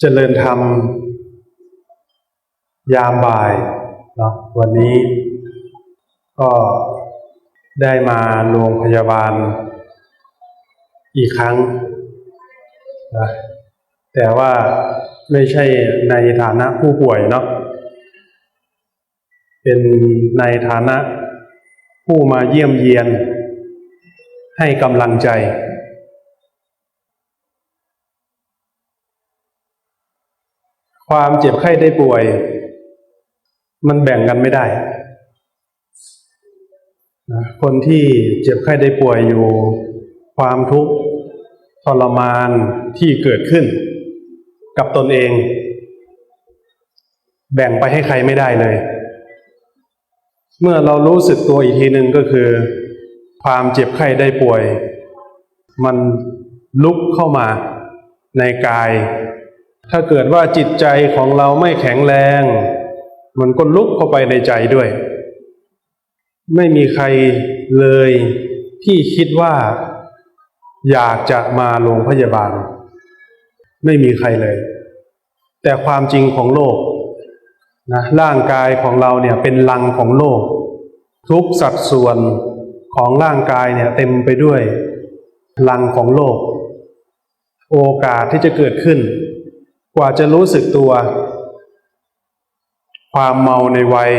เจริญธรรมยามบ่ายเนาะวันนี้ก็ได้มาโรงพยาบาลอีกครั้งนะแต่ว่าไม่ใช่ในฐานะผู้ป่วยเนาะเป็นในฐานะผู้มาเยี่ยมเยียนให้กำลังใจความเจ็บไข้ได้ป่วยมันแบ่งกันไม่ได้นะคนที่เจ็บไข้ได้ป่วยอยู่ความทุกข์ทรมานที่เกิดขึ้นกับตนเองแบ่งไปให้ใครไม่ได้เลยเมื่อเรารู้สึกตัวอีกทีหนึ่งก็คือความเจ็บไข้ได้ป่วยมันลุกเข้ามาในกายถ้าเกิดว่าจิตใจของเราไม่แข็งแรงมันก็ลุกเข้าไปในใจด้วยไม่มีใครเลยที่คิดว่าอยากจะมาโรงพยาบาลไม่มีใครเลยแต่ความจริงของโลกนะร่างกายของเราเนี่ยเป็นรังของโลกทุกสัดส่วนของร่างกายเนี่ยเต็มไปด้วยรังของโลกโอกาสที่จะเกิดขึ้นกว่าจะรู้สึกตัวความเมาในวัย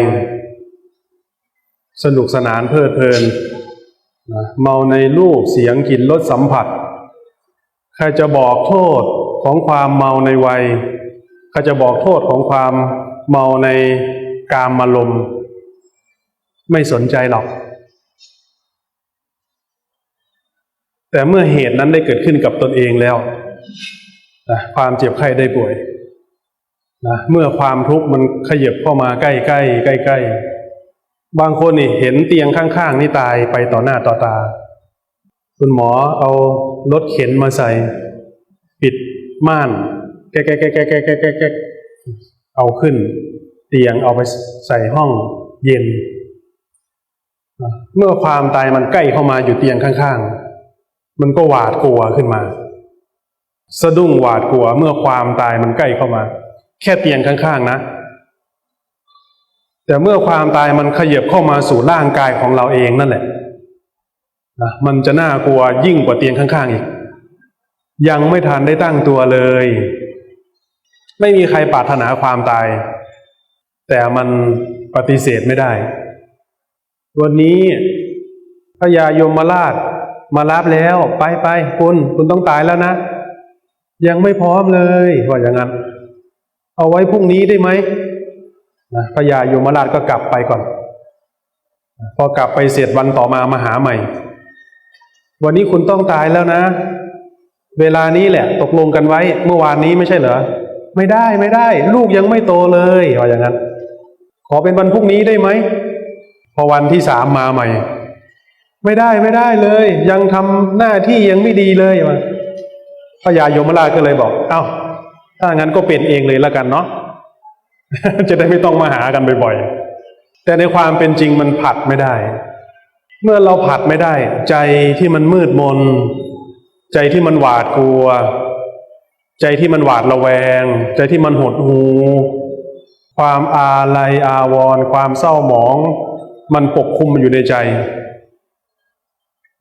สนุกสนานเพลิดเพลินเมาในรูปเสียงกลิ่นรสสัมผัสใครจะบอกโทษของความเมาในวัยใครจะบอกโทษของความเมาในกามารมณ์ไม่สนใจหรอกแต่เมื่อเหตุนั้นได้เกิดขึ้นกับตนเองแล้วความเจ็บไข้ได้ป่วยเมื่อความทุกข์มันขยับเข้ามาใกล้บางคนนี่เห็นเตียงข้างๆนี่ตายไปต่อหน้าต่อตาคุณหมอเอารถเข็นมาใส่ปิดม่านแก๊กเอาขึ้นเตียงเอาไปใส่ห้องเย็นเมื่อความตายมันใกล้เข้ามาอยู่เตียงข้างๆมันก็หวาดกลัวขึ้นมาสะดุ้งหวาดกลัวเมื่อความตายมันใกล้เข้ามาแค่เตียงข้างๆนะแต่เมื่อความตายมันขยับเข้ามาสู่ร่างกายของเราเองนั่นแหละมันจะน่ากลัวยิ่งกว่าเตียงข้างๆอีกยังไม่ทันได้ตั้งตัวเลยไม่มีใครปรารถนาความตายแต่มันปฏิเสธไม่ได้วันนี้พระยายมราชมารับแล้วไปคุณต้องตายแล้วนะยังไม่พร้อมเลยว่าอย่างนั้นเอาไว้พรุ่งนี้ได้ไหมพระยายมราชก็กลับไปก่อนพอกลับไปเสร็จวันต่อมาหาใหม่วันนี้คุณต้องตายแล้วนะเวลานี้แหละตกลงกันไว้เมื่อวานนี้ไม่ใช่เหรอไม่ได้ลูกยังไม่โตเลยว่าอย่างนั้นขอเป็นวันพรุ่งนี้ได้ไหมพอวันที่3มาใหม่ไม่ได้เลยยังทำหน้าที่ยังไม่ดีเลยพระยายมราชก็เลยบอกเอ้าถ้างั้นก็เป็นเองเลยแล้วกันเนาะ จะได้ไม่ต้องมาหากันบ่อยๆแต่ในความเป็นจริงมันผัดไม่ได้เมื่อเราผัดไม่ได้ใจที่มันมืดมนใจที่มันหวาดกลัวใจที่มันหวาดระแวงใจที่มันหดหู่ความอาลัยอาวรณ์ความเศร้าหมองมันปกคลุมอยู่ในใจ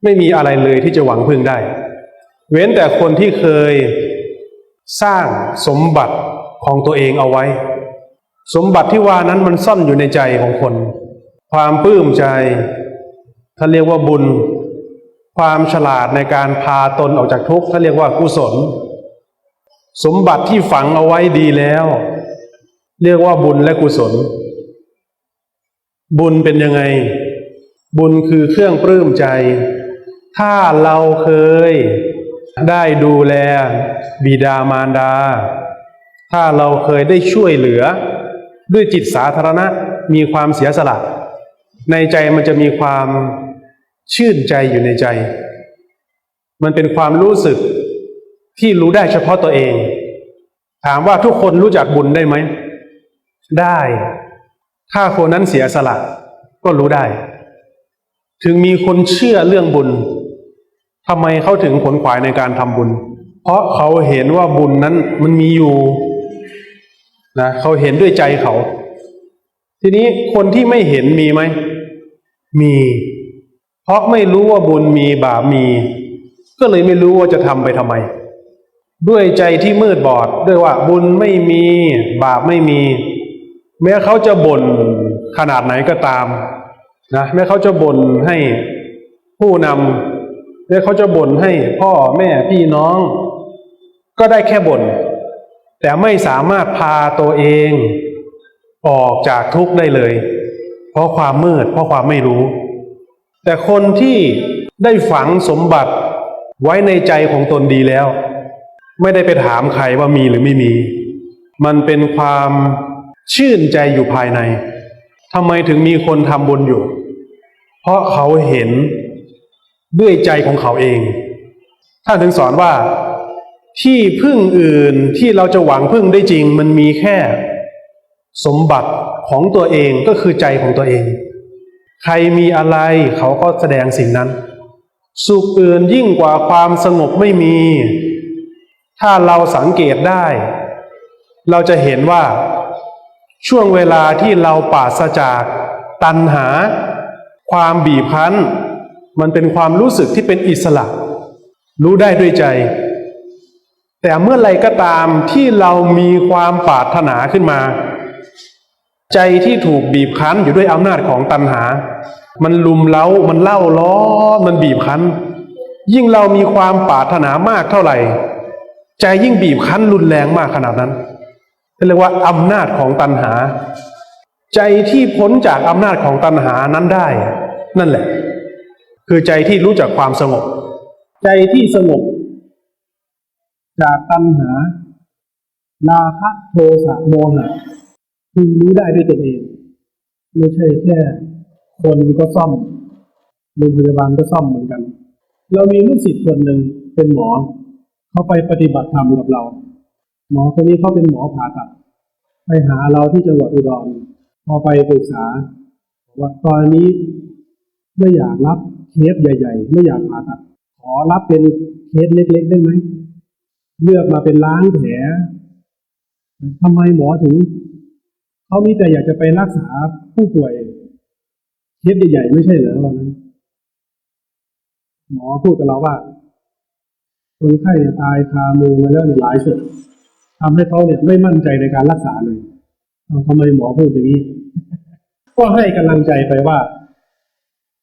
ไม่มีอะไรเลยที่จะหวังพึ่งได้เว้นแต่คนที่เคยสร้างสมบัติของตัวเองเอาไว้สมบัติที่ว่านั้นมันซ่อนอยู่ในใจของคนความปลื้มใจท่านเรียกว่าบุญความฉลาดในการพาตนออกจากทุกข์ท่านเรียกว่ากุศลสมบัติที่ฝังเอาไว้ดีแล้วเรียกว่าบุญและกุศลบุญเป็นยังไงบุญคือเครื่องปลื้มใจถ้าเราเคยได้ดูแลบิดามารดาถ้าเราเคยได้ช่วยเหลือด้วยจิตสาธารณะมีความเสียสละในใจมันจะมีความชื่นใจอยู่ในใจมันเป็นความรู้สึกที่รู้ได้เฉพาะตัวเองถามว่าทุกคนรู้จักบุญได้ไหมได้ถ้าคนนั้นเสียสละก็รู้ได้ถึงมีคนเชื่อเรื่องบุญทำไมเขาถึงขวนขวายในการทำบุญเพราะเขาเห็นว่าบุญนั้นมันมีอยู่ นะเขาเห็นด้วยใจเขาทีนี้คนที่ไม่เห็นมีไหมมีเพราะไม่รู้ว่าบุญมีบาปมีก็เลยไม่รู้ว่าจะทำไปทำไมด้วยใจที่มืดบอดด้วยว่าบุญไม่มีบาปไม่มีแม้เขาจะบ่นขนาดไหนก็ตามนะแม้เขาจะบ่นให้ผู้นำแม้เขาจะบ่นให้พ่อแม่พี่น้องก็ได้แค่บ่นแต่ไม่สามารถพาตัวเองออกจากทุกข์ได้เลยเพราะความมืดเพราะความไม่รู้แต่คนที่ได้ฝังสมบัติไว้ในใจของตนดีแล้วไม่ได้ไปถามใครว่ามีหรือไม่มีมันเป็นความชื่นใจอยู่ภายในทำไมถึงมีคนทำบุญอยู่เพราะเขาเห็นด้วยใจของเขาเองท่านถึงสอนว่าที่พึ่งอื่นที่เราจะหวังพึ่งได้จริงมันมีแค่สมบัติของตัวเองก็คือใจของตัวเองใครมีอะไรเขาก็แสดงสิ่งนั้นสุขอื่นยิ่งกว่าความสงบไม่มีถ้าเราสังเกตได้เราจะเห็นว่าช่วงเวลาที่เราปราศจากตัณหาความบีบคั้นมันเป็นความรู้สึกที่เป็นอิสระรู้ได้ด้วยใจแต่เมื่อไรก็ตามที่เรามีความปรารถนาขึ้นมาใจที่ถูกบีบคั้นอยู่ด้วยอำนาจของตัณหามันลุมเร้ามันเล่าล้อมันบีบคั้นยิ่งเรามีความปรารถนามากเท่าไหร่ใจยิ่งบีบคั้นรุนแรงมากขนาดนั้นเรียกว่าอำนาจของตัณหาใจที่พ้นจากอำนาจของตัณหานั้นได้นั่นแหละคือใจที่รู้จักความสงบใจที่สงบจากตัณหาราคะโทสะโมหะพึงรู้ได้ด้วยตนเองไม่ใช่แค่คนก็ซ่อมโรงพยาบาลก็ซ่อมเหมือนกันเรามีลูกศิษย์คนหนึ่งเป็นหมอเขาไปปฏิบัติธรรมกับเราหมอคนนี้เขาเป็นหมอผ่าตัดไปหาเราที่จังหวัดอุดรพอไปปรึกษาว่าตอนนี้ไม่อยากรับเคสใหญ่ๆไม่อยากผ่าตัดขอรับเป็นเคสเล็กๆได้ไหมเลือกมาเป็นล้างแผลทำไมหมอถึงเขามีแต่อยากจะไปรักษาผู้ป่วยเคสใหญ่ๆไม่ใช่เหรอวันนั้นหมอพูดกับเราว่าคนไข้ตายคามือมาแล้วหลายศพทำให้เขาไม่มั่นใจในการรักษาเลยทำไมหมอพูดอย่างนี้ก็ให้กำลังใจไปว่า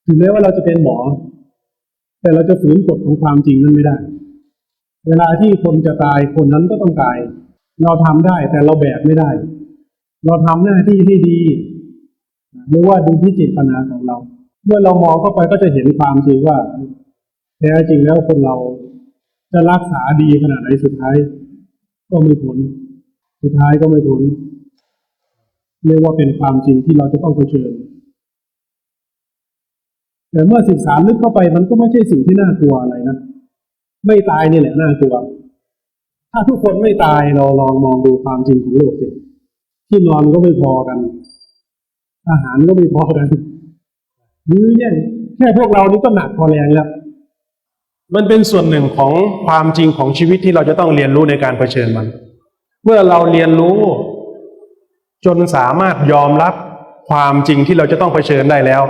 ถึงแม้ว่าเราจะเป็นหมอแต่เราจะฝืนกฎของความจริงนั้นไม่ได้เวลาที่คนจะตายคนนั้นก็ต้องตายเราทำได้แต่เราแบกไม่ได้เราทำหน้าที่ให้ดีเรียกว่าดูที่เจตนาของเราเมื่อเรามองเข้าไปก็จะเห็นความจริงว่าแท้จริงแล้วคนเราจะรักษาดีขนาดไหนสุดท้ายก็ไม่พ้นสุดท้ายก็ไม่พ้นเรียกว่าเป็นความจริงที่เราจะต้องเผชิญแต่เมื่อศึกษาลึกเข้าไปมันก็ไม่ใช่สิ่งที่น่ากลัวอะไรนะไม่ตายนี่แหละน่ากลัวถ้าทุกคนไม่ตายเราลองมองดูความจริงของโลกสิที่นอนก็ไม่พอกันอาหารก็ไม่พอกันยื้อแย่งแค่พวกเรานี่ก็หนักพอแรงแล้วมันเป็นส่วนหนึ่งของความจริงของชีวิตที่เราจะต้องเรียนรู้ในการเผชิญมันเมื่อเราเรียนรู้จนสามารถยอมรับความจริงที่เราจะต้องเผชิญได้แล้ว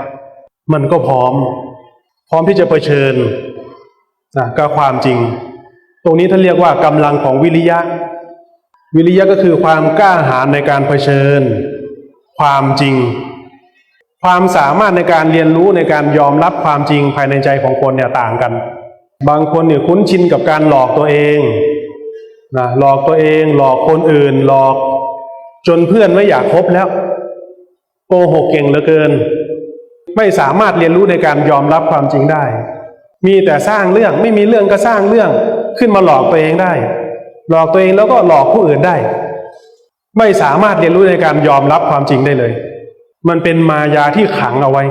มันก็พร้อมที่จะเผชิญกับความจริงตรงนี้ท่านเรียกว่ากำลังของวิริยะก็คือความกล้าหาญในการเผชิญความจริงความสามารถในการเรียนรู้ในการยอมรับความจริงภายในใจของคนต่างกันบางคนคุ้นชินกับการหลอกตัวเองหลอกตัวเองหลอกคนอื่นหลอกจนเพื่อนไม่อยากคบแล้วโกหกเก่งเหลือเกินไม่สามารถเรียนรู้ในการยอมรับความจริงได้มีแต่สร้างเรื่องไม่มีเรื่องก็สร้างเรื่องขึ้นมาหลอกตัวเองได้หลอกตัวเองแล้วก็หลอกผู้อื่นได้ไม่สามารถเรียนรู้ในการยอมรับความจริงได้เลยมันเป็นมายาที่ขังเอาไว้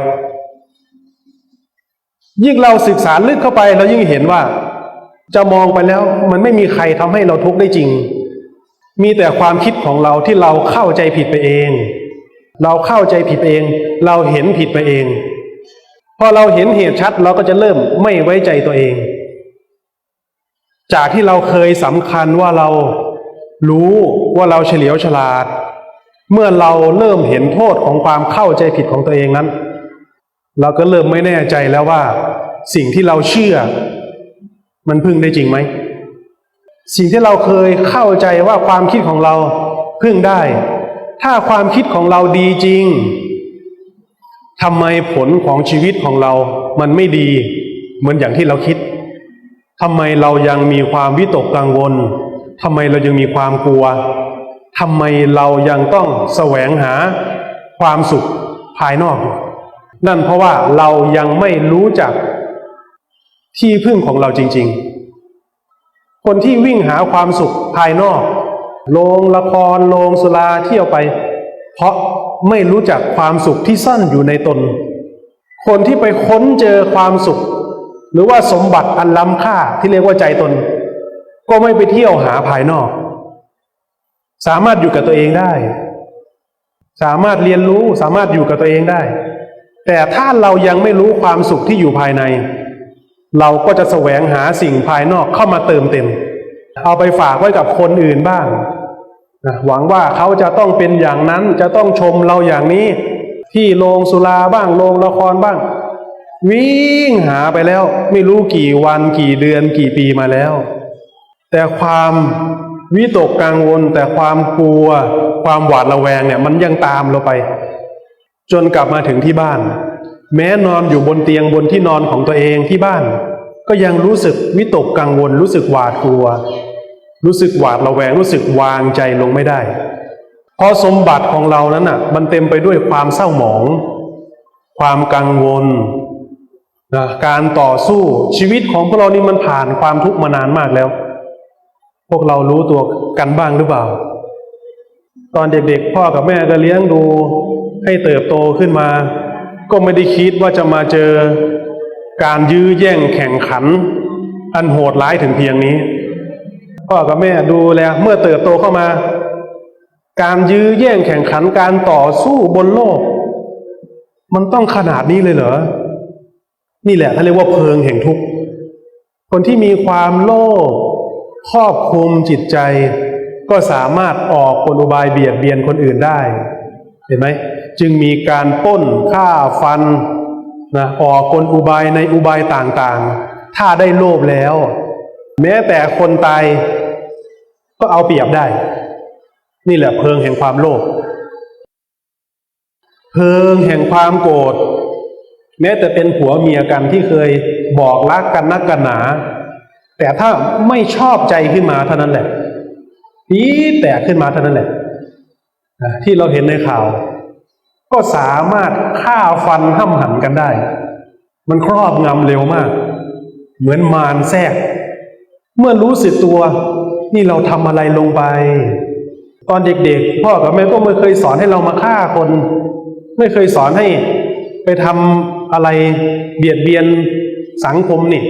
ยิ่งเราศึกษาลึกเข้าไปเรายิ่งเห็นว่าจะมองไปแล้วมันไม่มีใครทำให้เราทุกข์ได้จริงมีแต่ความคิดของเราที่เราเข้าใจผิดไปเองเราเข้าใจผิดเองเราเห็นผิดไปเองพอเราเห็นเหตุชัดเราก็จะเริ่มไม่ไว้ใจตัวเองจากที่เราเคยสำคัญว่าเรา รู้ว่าเราเฉลียวฉลาดเมื่อเราเริ่มเห็นโทษของความเข้าใจผิดของตัวเองนั้นเราก็เริ่มไม่แน่ใจแล้วว่าสิ่งที่เราเชื่อมันพึ่งได้จริงไหมสิ่งที่เราเคยเข้าใจว่าความคิดของเราพึ่งได้ถ้าความคิดของเราดีจริงทำไมผลของชีวิตของเรามันไม่ดีเหมือนอย่างที่เราคิดทำไมเรายังมีความวิตกกังวลทำไมเรายังมีความกลัวทำไมเรายังต้องแสวงหาความสุขภายนอกนั่นเพราะว่าเรายังไม่รู้จักที่พึ่งของเราจริงๆคนที่วิ่งหาความสุขภายนอกโรงละครโรงสุราเที่ยวไปเพราะไม่รู้จักความสุขที่ซ่อนอยู่ในตนคนที่ไปค้นเจอความสุขหรือว่าสมบัติอันล้ำค่าที่เรียกว่าใจตนก็ไม่ไปเที่ยวหาภายนอกสามารถอยู่กับตัวเองได้สามารถเรียนรู้สามารถอยู่กับตัวเองได้แต่ถ้าเรายังไม่รู้ความสุขที่อยู่ภายในเราก็จะแสวงหาสิ่งภายนอกเข้ามาเติมเต็มเอาไปฝากไว้กับคนอื่นบ้างหวังว่าเขาจะต้องเป็นอย่างนั้นจะต้องชมเราอย่างนี้ที่โรงสุราบ้างโรงละครบ้างวิ่งหาไปแล้วไม่รู้กี่วันกี่เดือนกี่ปีมาแล้วแต่ความวิตกกังวลแต่ความกลัวความหวาดระแวงเนี่ยมันยังตามเราไปจนกลับมาถึงที่บ้านแม้นอนอยู่บนเตียงบนที่นอนของตัวเองที่บ้านก็ยังรู้สึกวิตกกังวลรู้สึกหวาดกลัวรู้สึกหวาดระแวงรู้สึกวางใจลงไม่ได้เพราะสมบัติของเรานั้นน่ะมันเต็มไปด้วยความเศร้าหมองความกังวลการต่อสู้ชีวิตของพวกเรานี่มันผ่านความทุกข์มานานมากแล้วพวกเรารู้ตัวกันบ้างหรือเปล่าตอนเด็กๆพ่อกับแม่ก็เลี้ยงดูให้เติบโตขึ้นมาก็ไม่ได้คิดว่าจะมาเจอการยื้อแย่งแข่งขันอันโหดร้ายถึงเพียงนี้พ่อกับแม่ดูแลเมื่อเติบโตเข้ามาการยื้อแย่งแข่งขันการต่อสู้บนโลกมันต้องขนาดนี้เลยเหรอนี่แหละเขาเรียกว่าเพลิงแห่งทุกข์คนที่มีความโลภครอบคลุมจิตใจก็สามารถออกกลอุบายเบียดเบียนคนอื่นได้เห็นไหมจึงมีการปล้นฆ่าฟันออกกลอุบายในอุบายต่างๆถ้าได้โลภแล้วแม้แต่คนตายก็เอาเปรียบได้นี่แหละเพลิงแห่งความโลภเพลิงแห่งความโกรธแม้แต่เป็นผัวเมียกันที่เคยบอกรักกันนักกันหนาแต่ถ้าไม่ชอบใจขึ้นมาเท่านั้นแหละปี๊แตกขึ้นมาเท่านั้นแหละที่เราเห็นในข่าวก็สามารถฆ่าฟันห้ำหั่นกันได้มันครอบงำเร็วมากเหมือนมารแทรกเมื่อรู้สึกตัวนี่เราทำอะไรลงไปตอนเด็กๆพ่อกับแม่ก็ไม่เคยสอนให้เรามาฆ่าคนไม่เคยสอนให้ไปทำอะไรเบียดเบียนสังคมนี่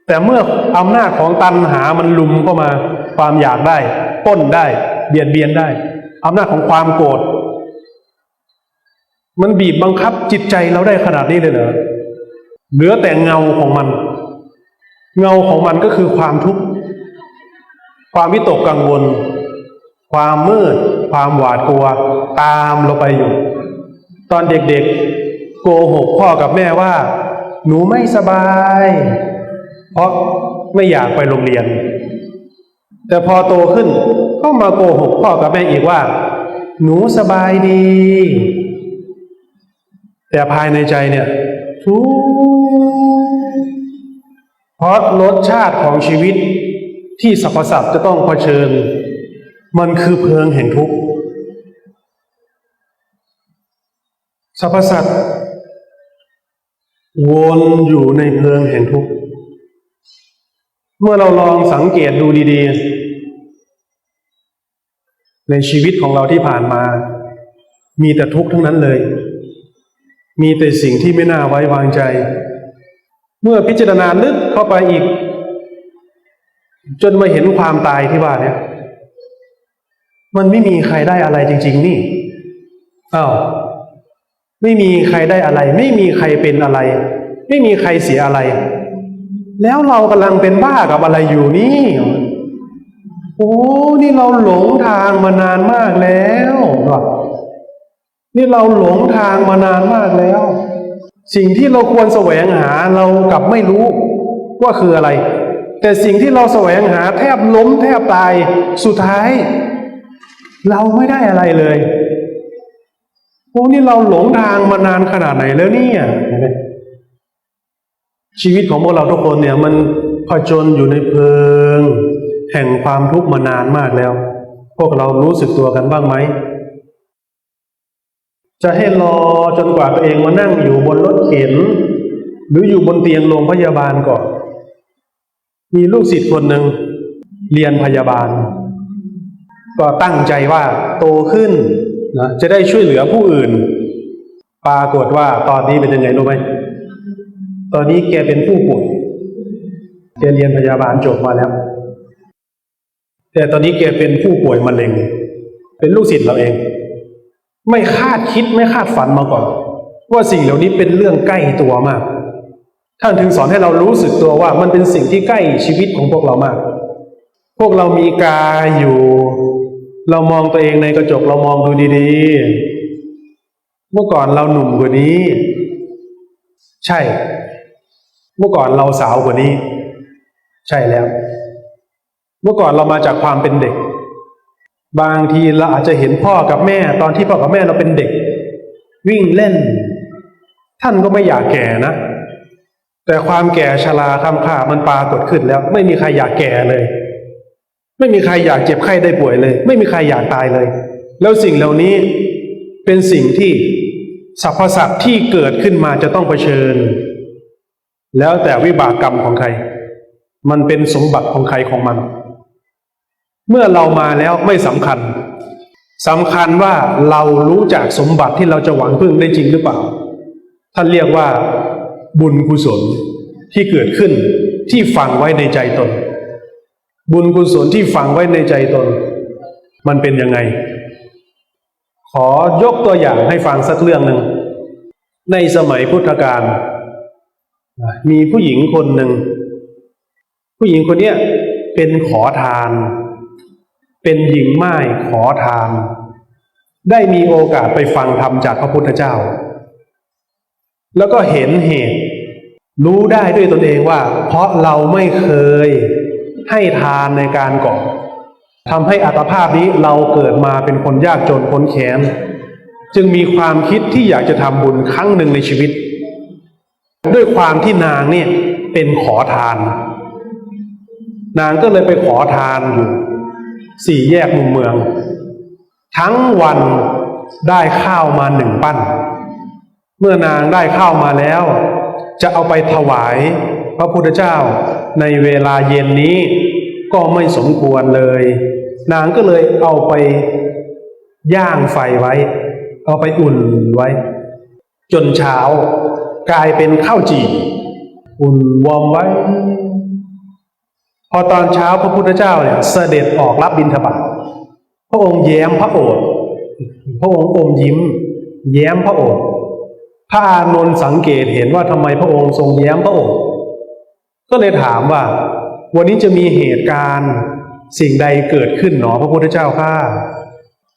แต่เมื่ออำนาจของตัณหามันลุมเข้ามาความอยากได้ปล้นได้เบียดเบียนได้อำนาจของความโกรธมันบีบบังคับจิตใจเราได้ขนาดนี้เลยเหรอเหลือแต่เงาของมันเงาของมันก็คือความทุกข์ความวิตกกังวลความมืดความหวาดกลัวตามเราไปอยู่ตอนเด็กๆโกหกพ่อกับแม่ว่าหนูไม่สบายเพราะไม่อยากไปโรงเรียนแต่พอโตขึ้นก็มาโกหกพ่อกับแม่อีกว่าหนูสบายดีแต่ภายในใจเนี่ยทุกข์เพราะรสชาติของชีวิตที่สรรพสัตว์จะต้องเผชิญมันคือเพลิงแห่งทุกข์สรรพสัตว์วนอยู่ในเพลิงแห่งทุกข์เมื่อเราลองสังเกตดูดีๆในชีวิตของเราที่ผ่านมามีแต่ทุกข์ทั้งนั้นเลยมีแต่สิ่งที่ไม่น่าไว้วางใจเมื่อพิจารณาลึกเข้าไปอีกจนมาเห็นความตายที่ว่าเนี่ยมันไม่มีใครได้อะไรจริงๆนี่ไม่มีใครได้อะไรไม่มีใครเป็นอะไรไม่มีใครเสียอะไรแล้วเรากำลังเป็นบ้ากับอะไรอยู่นี่ โอ้นี่เราหลงทางมานานมากแล้วนี่เราหลงทางมานานมากแล้วสิ่งที่เราควรแสวงหาเรากลับไม่รู้ว่าคืออะไรแต่สิ่งที่เราแสวงหาแทบล้มแทบตายสุดท้ายเราไม่ได้อะไรเลยโอ้นี่เราหลงทางมานานขนาดไหนแล้วเนี่ยชีวิตของพวกเราทุกคนเนี่ยมันผจญอยู่ในเพลิงแห่งความทุกข์มานานมากแล้วพวกเรารู้สึกตัวกันบ้างไหมจะให้รอจนกว่าตัวเองมานั่งอยู่บนรถเข็นหรืออยู่บนเตียงโรงพยาบาลก่อนมีลูกศิษย์คนหนึ่งเรียนพยาบาลก็ตั้งใจว่าโตขึ้นนะจะได้ช่วยเหลือผู้อื่นปรากฏว่าตอนนี้เป็นยังไงรู้ไหมตอนนี้แกเป็นผู้ป่วยแกเรียนพยาบาลจบมาแล้วแต่ตอนนี้แกเป็นผู้ป่วยมะเร็งเป็นลูกศิษย์เราเองไม่คาดคิดไม่คาดฝันมาก่อนว่าสิ่งเหล่านี้เป็นเรื่องใกล้ตัวมากท่านถึงสอนให้เรารู้สึกตัวว่ามันเป็นสิ่งที่ใกล้ชีวิตของพวกเรามากพวกเรามีกายอยู่เรามองตัวเองในกระจกเรามองดูดีๆเมื่อก่อนเราหนุ่มกว่านี้ใช่เมื่อก่อนเราสาวกว่านี้ใช่แล้วเมื่อก่อนเรามาจากความเป็นเด็กบางทีเราอาจจะเห็นพ่อกับแม่ตอนที่พ่อกับแม่เราเป็นเด็กวิ่งเล่นท่านก็ไม่อยากแก่นะแต่ความแก่ชราค่ำค่ามันปรากฏขึ้นแล้วไม่มีใครอยากแก่เลยไม่มีใครอยากเจ็บไข้ได้ป่วยเลยไม่มีใครอยากตายเลยแล้วสิ่งเหล่านี้เป็นสิ่งที่สรรพสัตว์ที่เกิดขึ้นมาจะต้องเผชิญแล้วแต่วิบากกรรมของใครมันเป็นสมบัติของใครของมันเมื่อเรามาแล้วไม่สำคัญสำคัญว่าเรารู้จักสมบัติที่เราจะหวังพึ่งได้จริงหรือเปล่าท่านเรียกว่าบุญกุศลที่เกิดขึ้นที่ฝังไว้ในใจตนบุญกุศลที่ฝังไว้ในใจตนมันเป็นยังไงขอยกตัวอย่างให้ฟังสักเรื่องหนึ่งในสมัยพุทธกาลมีผู้หญิงคนหนึ่งผู้หญิงคนนี้เป็นขอทานเป็นหญิงม่ายขอทานได้มีโอกาสไปฟังธรรมจากพระพุทธเจ้าแล้วก็เห็นเหตุรู้ได้ด้วยตนเองว่าเพราะเราไม่เคยให้ทานในการก่อนทำให้อัตภาพนี้เราเกิดมาเป็นคนยากจนพ้นแค้นจึงมีความคิดที่อยากจะทำบุญครั้งหนึ่งในชีวิตด้วยความที่นางเนี่ยเป็นขอทานนางก็เลยไปขอทานอยู่สี่แยกมุมเมืองทั้งวันได้ข้าวมา1 ปั้นเมื่อนางได้ข้าวมาแล้วจะเอาไปถวายพระพุทธเจ้าในเวลาเย็นนี้ก็ไม่สมควรเลยนางก็เลยเอาไปย่างไฟไว้เอาไปอุ่นไว้จนเช้ากลายเป็นข้าวจี่อุ่นวอร์มไว้พอตอนเช้าพระพุทธเจ้าเนี่ยเสด็จออกรับบิณฑบาตพระองค์แย้มพระโอษฐ์พระองค์อมยิ้มแย้มพระโอษฐ์พระอานนท์สังเกตเห็นว่าทำไมพระองค์ทรงแย้มพระโอษฐ์ก็เลยถามว่าวันนี้จะมีเหตุการณ์สิ่งใดเกิดขึ้นหนอพระพุทธเจ้าข้า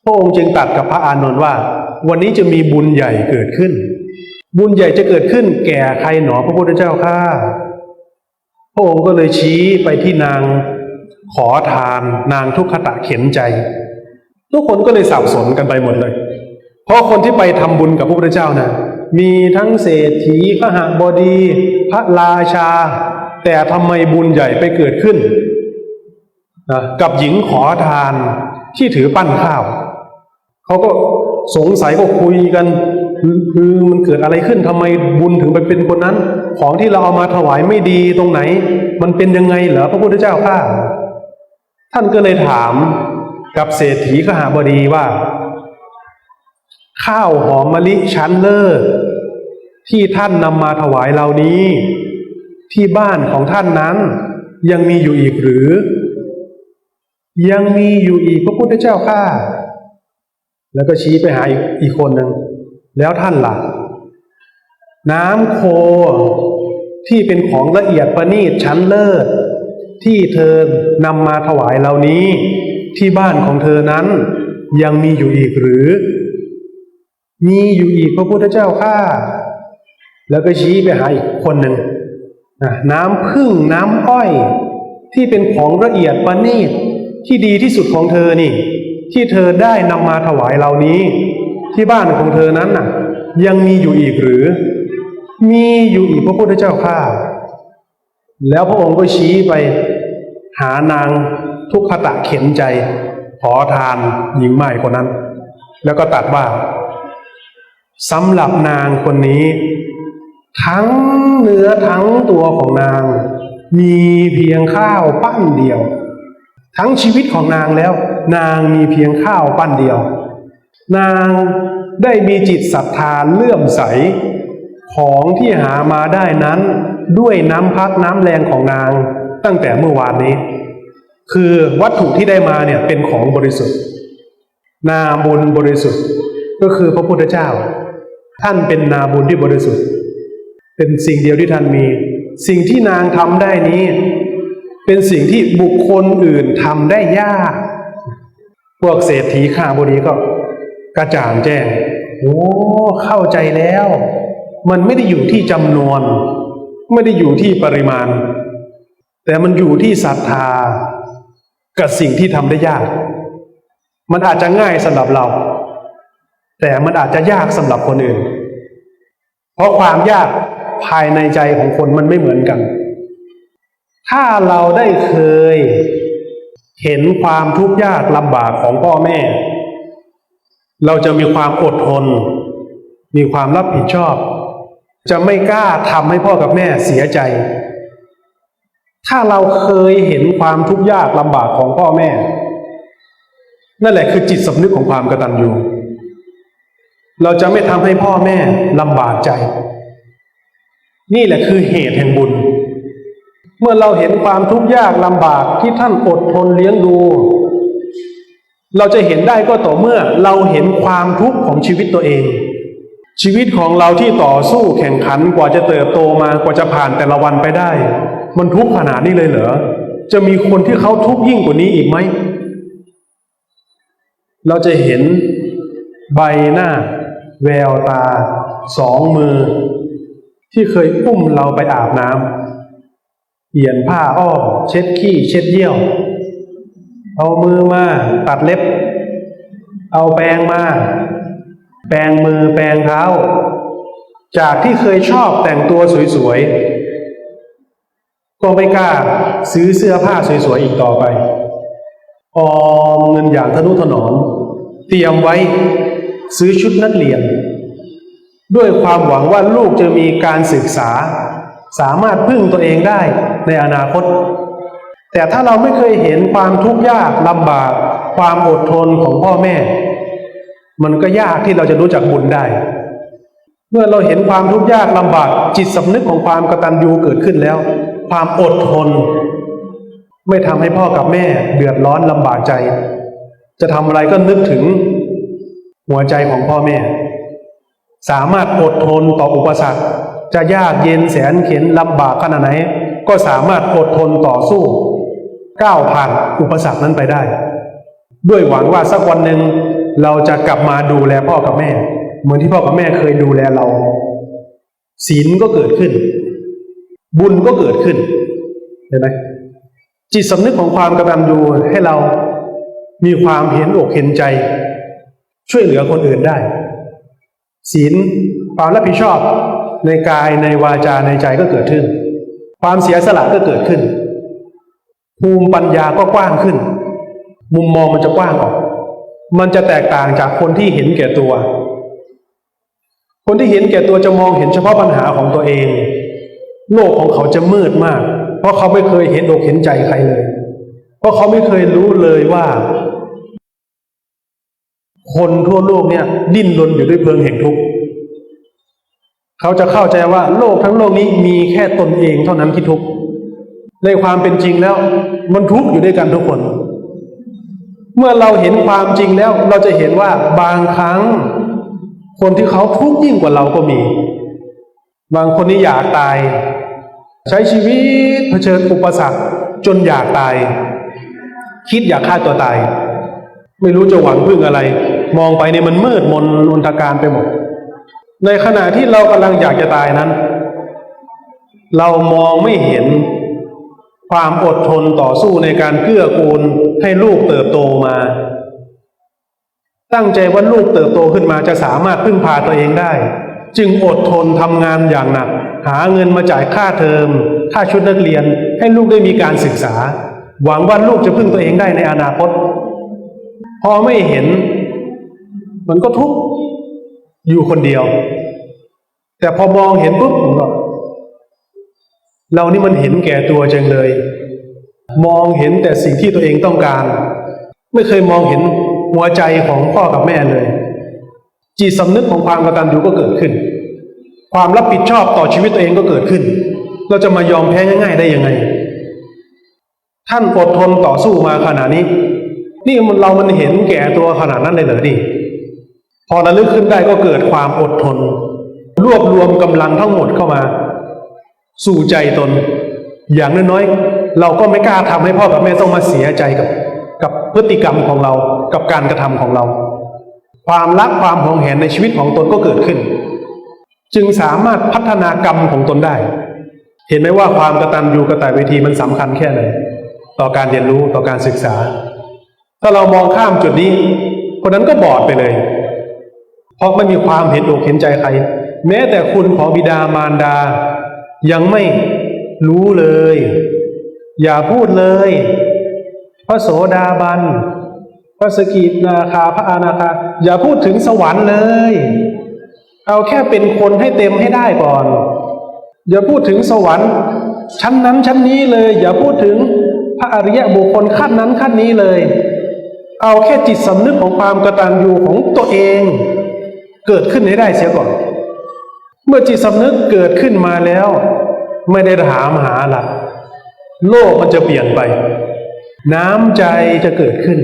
พระองค์จึงตรัสกับพระอานนท์ว่าวันนี้จะมีบุญใหญ่เกิดขึ้นบุญใหญ่จะเกิดขึ้นแก่ใครหนอพระพุทธเจ้าข้าพระองค์ก็เลยชี้ไปที่นางขอทานนางทุกขตะเข็นใจทุกคนก็เลยสับสนกันไปหมดเลยเพราะคนที่ไปทำบุญกับพระพุทธเจ้านะมีทั้งเศรษฐีขหบดีพระราชาแต่ทำไมบุญใหญ่ไปเกิดขึ้นกับหญิงขอทานที่ถือปั้นข้าวเขาก็สงสัยก็คุยกันคือมันเกิดอะไรขึ้นทำไมบุญถึงไปเป็นคนนั้นของที่เราเอามาถวายไม่ดีตรงไหนมันเป็นยังไงเหรอพระพุทธเจ้าข้าท่านก็เลยถามกับเศรษฐีขหบดีว่าข้าวหอมมะลิชั้นเลิศที่ท่านนำมาถวายเหล่านี้ที่บ้านของท่านนั้นยังมีอยู่อีกหรือยังมีอยู่อีกพระพุทธเจ้าข้าแล้วก็ชี้ไปหาอีกคนหนึ่งแล้วท่านล่ะน้ำโคที่เป็นของละเอียดประณีตชั้นเลิศ ที่เธอนำมาถวายเหล่านี้ที่บ้านของเธอนั้นยังมีอยู่อีกหรือมีอยู่อีกพระพุทธเจ้าข้าแล้วก็ชี้ไปหาอีกคนหนึ่งน้ำผึ้งน้ำอ้อยที่เป็นของละเอียดประณีตที่ดีที่สุดของเธอนี่ที่เธอได้นำมาถวายเหล่านี้ที่บ้านของเธอนั้นน่ะยังมีอยู่อีกหรือมีอยู่อีกพระพุทธเจ้าข้าแล้วพระองค์ก็ชี้ไปหานางทุกขตะเข็นใจขอทานหญิงใหม่คนนั้นแล้วก็ตรัสว่าสำหรับนางคนนี้ทั้งเนื้อทั้งตัวของนางมีเพียงข้าวปั้นเดียวทั้งชีวิตของนางแล้วนางมีเพียงข้าวปั้นเดียวนางได้มีจิตศรัทธาเลื่อมใสของที่หามาได้นั้นด้วยน้ำพักน้ำแรงของนางตั้งแต่เมื่อวานนี้คือวัตถุที่ได้มาเนี่ยเป็นของบริสุทธิ์นาบุญบริสุทธิ์ก็คือพระพุทธเจ้าท่านเป็นนาบุญที่บริสุทธิ์เป็นสิ่งเดียวที่ท่านมีสิ่งที่นางทำได้นี้เป็นสิ่งที่บุคคลอื่นทำได้ยากพวกเศรษฐีข้าบดีก็กระจ่างแจ้งโอ้เข้าใจแล้วมันไม่ได้อยู่ที่จำนวนไม่ได้อยู่ที่ปริมาณแต่มันอยู่ที่ศรัทธากับสิ่งที่ทำได้ยากมันอาจจะง่ายสำหรับเราแต่มันอาจจะยากสำหรับคนอื่นเพราะความยากภายในใจของคนมันไม่เหมือนกันถ้าเราได้เคยเห็นความทุกข์ยากลำบากของพ่อแม่เราจะมีความอดทนมีความรับผิดชอบจะไม่กล้าทำให้พ่อกับแม่เสียใจถ้าเราเคยเห็นความทุกข์ยากลำบากของพ่อแม่นั่นแหละคือจิตสำนึกของความกตัญญูเราจะไม่ทำให้พ่อแม่ลำบากใจนี่แหละคือเหตุแห่งบุญเมื่อเราเห็นความทุกข์ยากลำบากที่ท่านอดทนเลี้ยงดูเราจะเห็นได้ก็ต่อเมื่อเราเห็นความทุกข์ของชีวิตตัวเองชีวิตของเราที่ต่อสู้แข่งขันกว่าจะเติบโตมากว่าจะผ่านแต่ละวันไปได้มันทุกข์ขนาดนี้เลยเหรอจะมีคนที่เขาทุกข์ยิ่งกว่านี้อีกไหมเราจะเห็นใบหน้าแววตาสองมือที่เคยอุ้มเราไปอาบน้ำเปลี่ยนผ้าอ้อมเช็ดขี้เช็ดเยี่ยวเอามือมาตัดเล็บเอาแปรงมาแปรงมือแปรงเท้าจากที่เคยชอบแต่งตัวสวยๆก็ไม่กล้าซื้อเสื้อผ้าสวยๆอีกต่อไปออมเงินอย่างทนุถนอมเตรียมไว้ซื้อชุดนักเรียนด้วยความหวังว่าลูกจะมีการศึกษาสามารถพึ่งตัวเองได้ในอนาคตแต่ถ้าเราไม่เคยเห็นความทุกข์ยากลำบากความอดทนของพ่อแม่มันก็ยากที่เราจะรู้จักบุญได้เมื่อเราเห็นความทุกข์ยากลำบากจิตสำนึกของความกตัญญูเกิดขึ้นแล้วความอดทนไม่ทำให้พ่อกับแม่เดือดร้อนลำบากใจจะทำอะไรก็นึกถึงหัวใจของพ่อแม่สามารถอดทนต่ออุปสรรคจะยากเย็นแสนเข็ญลำบากขนาดไหนก็สามารถอดทนต่อสู้ก้าวผ่านอุปสรรคนั้นไปได้ด้วยหวังว่าสักวันหนึ่งเราจะกลับมาดูแลพ่อกับแม่เหมือนที่พ่อกับแม่เคยดูแลเราศีลก็เกิดขึ้นบุญก็เกิดขึ้นเห็นไหมจิตสำนึกของความกตัญญูให้เรามีความเห็นอกเห็นใจช่วยเหลือคนอื่นได้ศีลความรับผิดชอบในกายในวาจาในใจก็เกิดขึ้นความเสียสละก็เกิดขึ้นภูมิปัญญาก็กว้างขึ้นมุมมองมันจะกว้างออกมันจะแตกต่างจากคนที่เห็นแก่ตัวคนที่เห็นแก่ตัวจะมองเห็นเฉพาะปัญหาของตัวเองโลกของเขาจะมืดมากเพราะเขาไม่เคยเห็นอกเห็นใจใครเลยเพราะเขาไม่เคยรู้เลยว่าคนทั่วโลกเนี่ยดิ้นรนอยู่ด้วยเพลิงแห่งทุกข์เขาจะเข้าใจว่าโลกทั้งโลกนี้มีแค่ตนเองเท่านั้นที่ทุกข์ในความเป็นจริงแล้วมันทุกข์อยู่ด้วยกันทุกคนเมื่อเราเห็นความจริงแล้วเราจะเห็นว่าบางครั้งคนที่เขาทุกข์ยิ่งกว่าเราก็มีบางคนนี่อยากตายใช้ชีวิตเผชิญอุปสรรค จนอยากตายคิดอยากฆ่าตัวตายไม่รู้จะหวังพึ่งอะไรมองไปเนี่ยมันมืดมนอนตการไปหมดในขณะที่เรากำลังอยากจะตายนั้นเรามองไม่เห็นความอดทนต่อสู้ในการเกื้อกูลให้ลูกเติบโตมาตั้งใจว่าลูกเติบโตขึ้นมาจะสามารถพึ่งพาตัวเองได้จึงอดทนทำงานอย่างหนักหาเงินมาจ่ายค่าเทอมค่าชุดนักเรียนให้ลูกได้มีการศึกษาหวังว่าลูกจะพึ่งตัวเองได้ในอนาคตพอไม่เห็นมันก็ทุกข์อยู่คนเดียวแต่พอมองเห็นปุ๊บเรานี่มันเห็นแก่ตัวจังเลยมองเห็นแต่สิ่งที่ตัวเองต้องการไม่เคยมองเห็นหัวใจของพ่อกับแม่เลยจิตสำนึกของความกตัญญูก็เกิดขึ้นความรับผิดชอบต่อชีวิตตัวเองก็เกิดขึ้นเราจะมายอมแพ้ง่ายๆได้ยังไงท่านอดทนต่อสู้มาขนาดนี้นี่มันเห็นแก่ตัวขนาดนั้นเลยเหรอนี่พอระลึกขึ้นได้ก็เกิดความอดทนรวบรวมกำลังทั้งหมดเข้ามาสู่ใจตนอย่างน้อยๆเราก็ไม่กล้าทำให้พ่อกับแม่ต้องมาเสียใจกับพฤติกรรมของเรากับการกระทำของเราความรักความหวงแหนในชีวิตของตนก็เกิดขึ้นจึงสามารถพัฒนากรรมของตนได้เห็นไหมว่าความกตัญญูกตเวทีมันสำคัญแค่ไหนต่อการเรียนรู้ต่อการศึกษาถ้าเรามองข้ามจุดนี้คนนั้นก็บอดไปเลยเพราะไม่มีความเห็นอกเห็นใจใครแม้แต่คุณของบิดามารดายังไม่รู้เลยอย่าพูดเลยพระโสดาบันพระสกิทาคาพระอนาคาอย่าพูดถึงสวรรค์เลยเอาแค่เป็นคนให้เต็มให้ได้ก่อนอย่าพูดถึงสวรรค์ชั้นนั้นชั้นนี้เลยอย่าพูดถึงพระอริยบุคคลขั้นนั้นขั้นนี้เลยเอาแค่จิตสำนึกของความกตัญญูของตัวเองเกิดขึ้นให้ได้เสียก่อนเมื่อจิตสำนึกเกิดขึ้นมาแล้วไม่ได้ถามหาละโลกมันจะเปลี่ยนไปน้ำใจจะเกิดขึ้น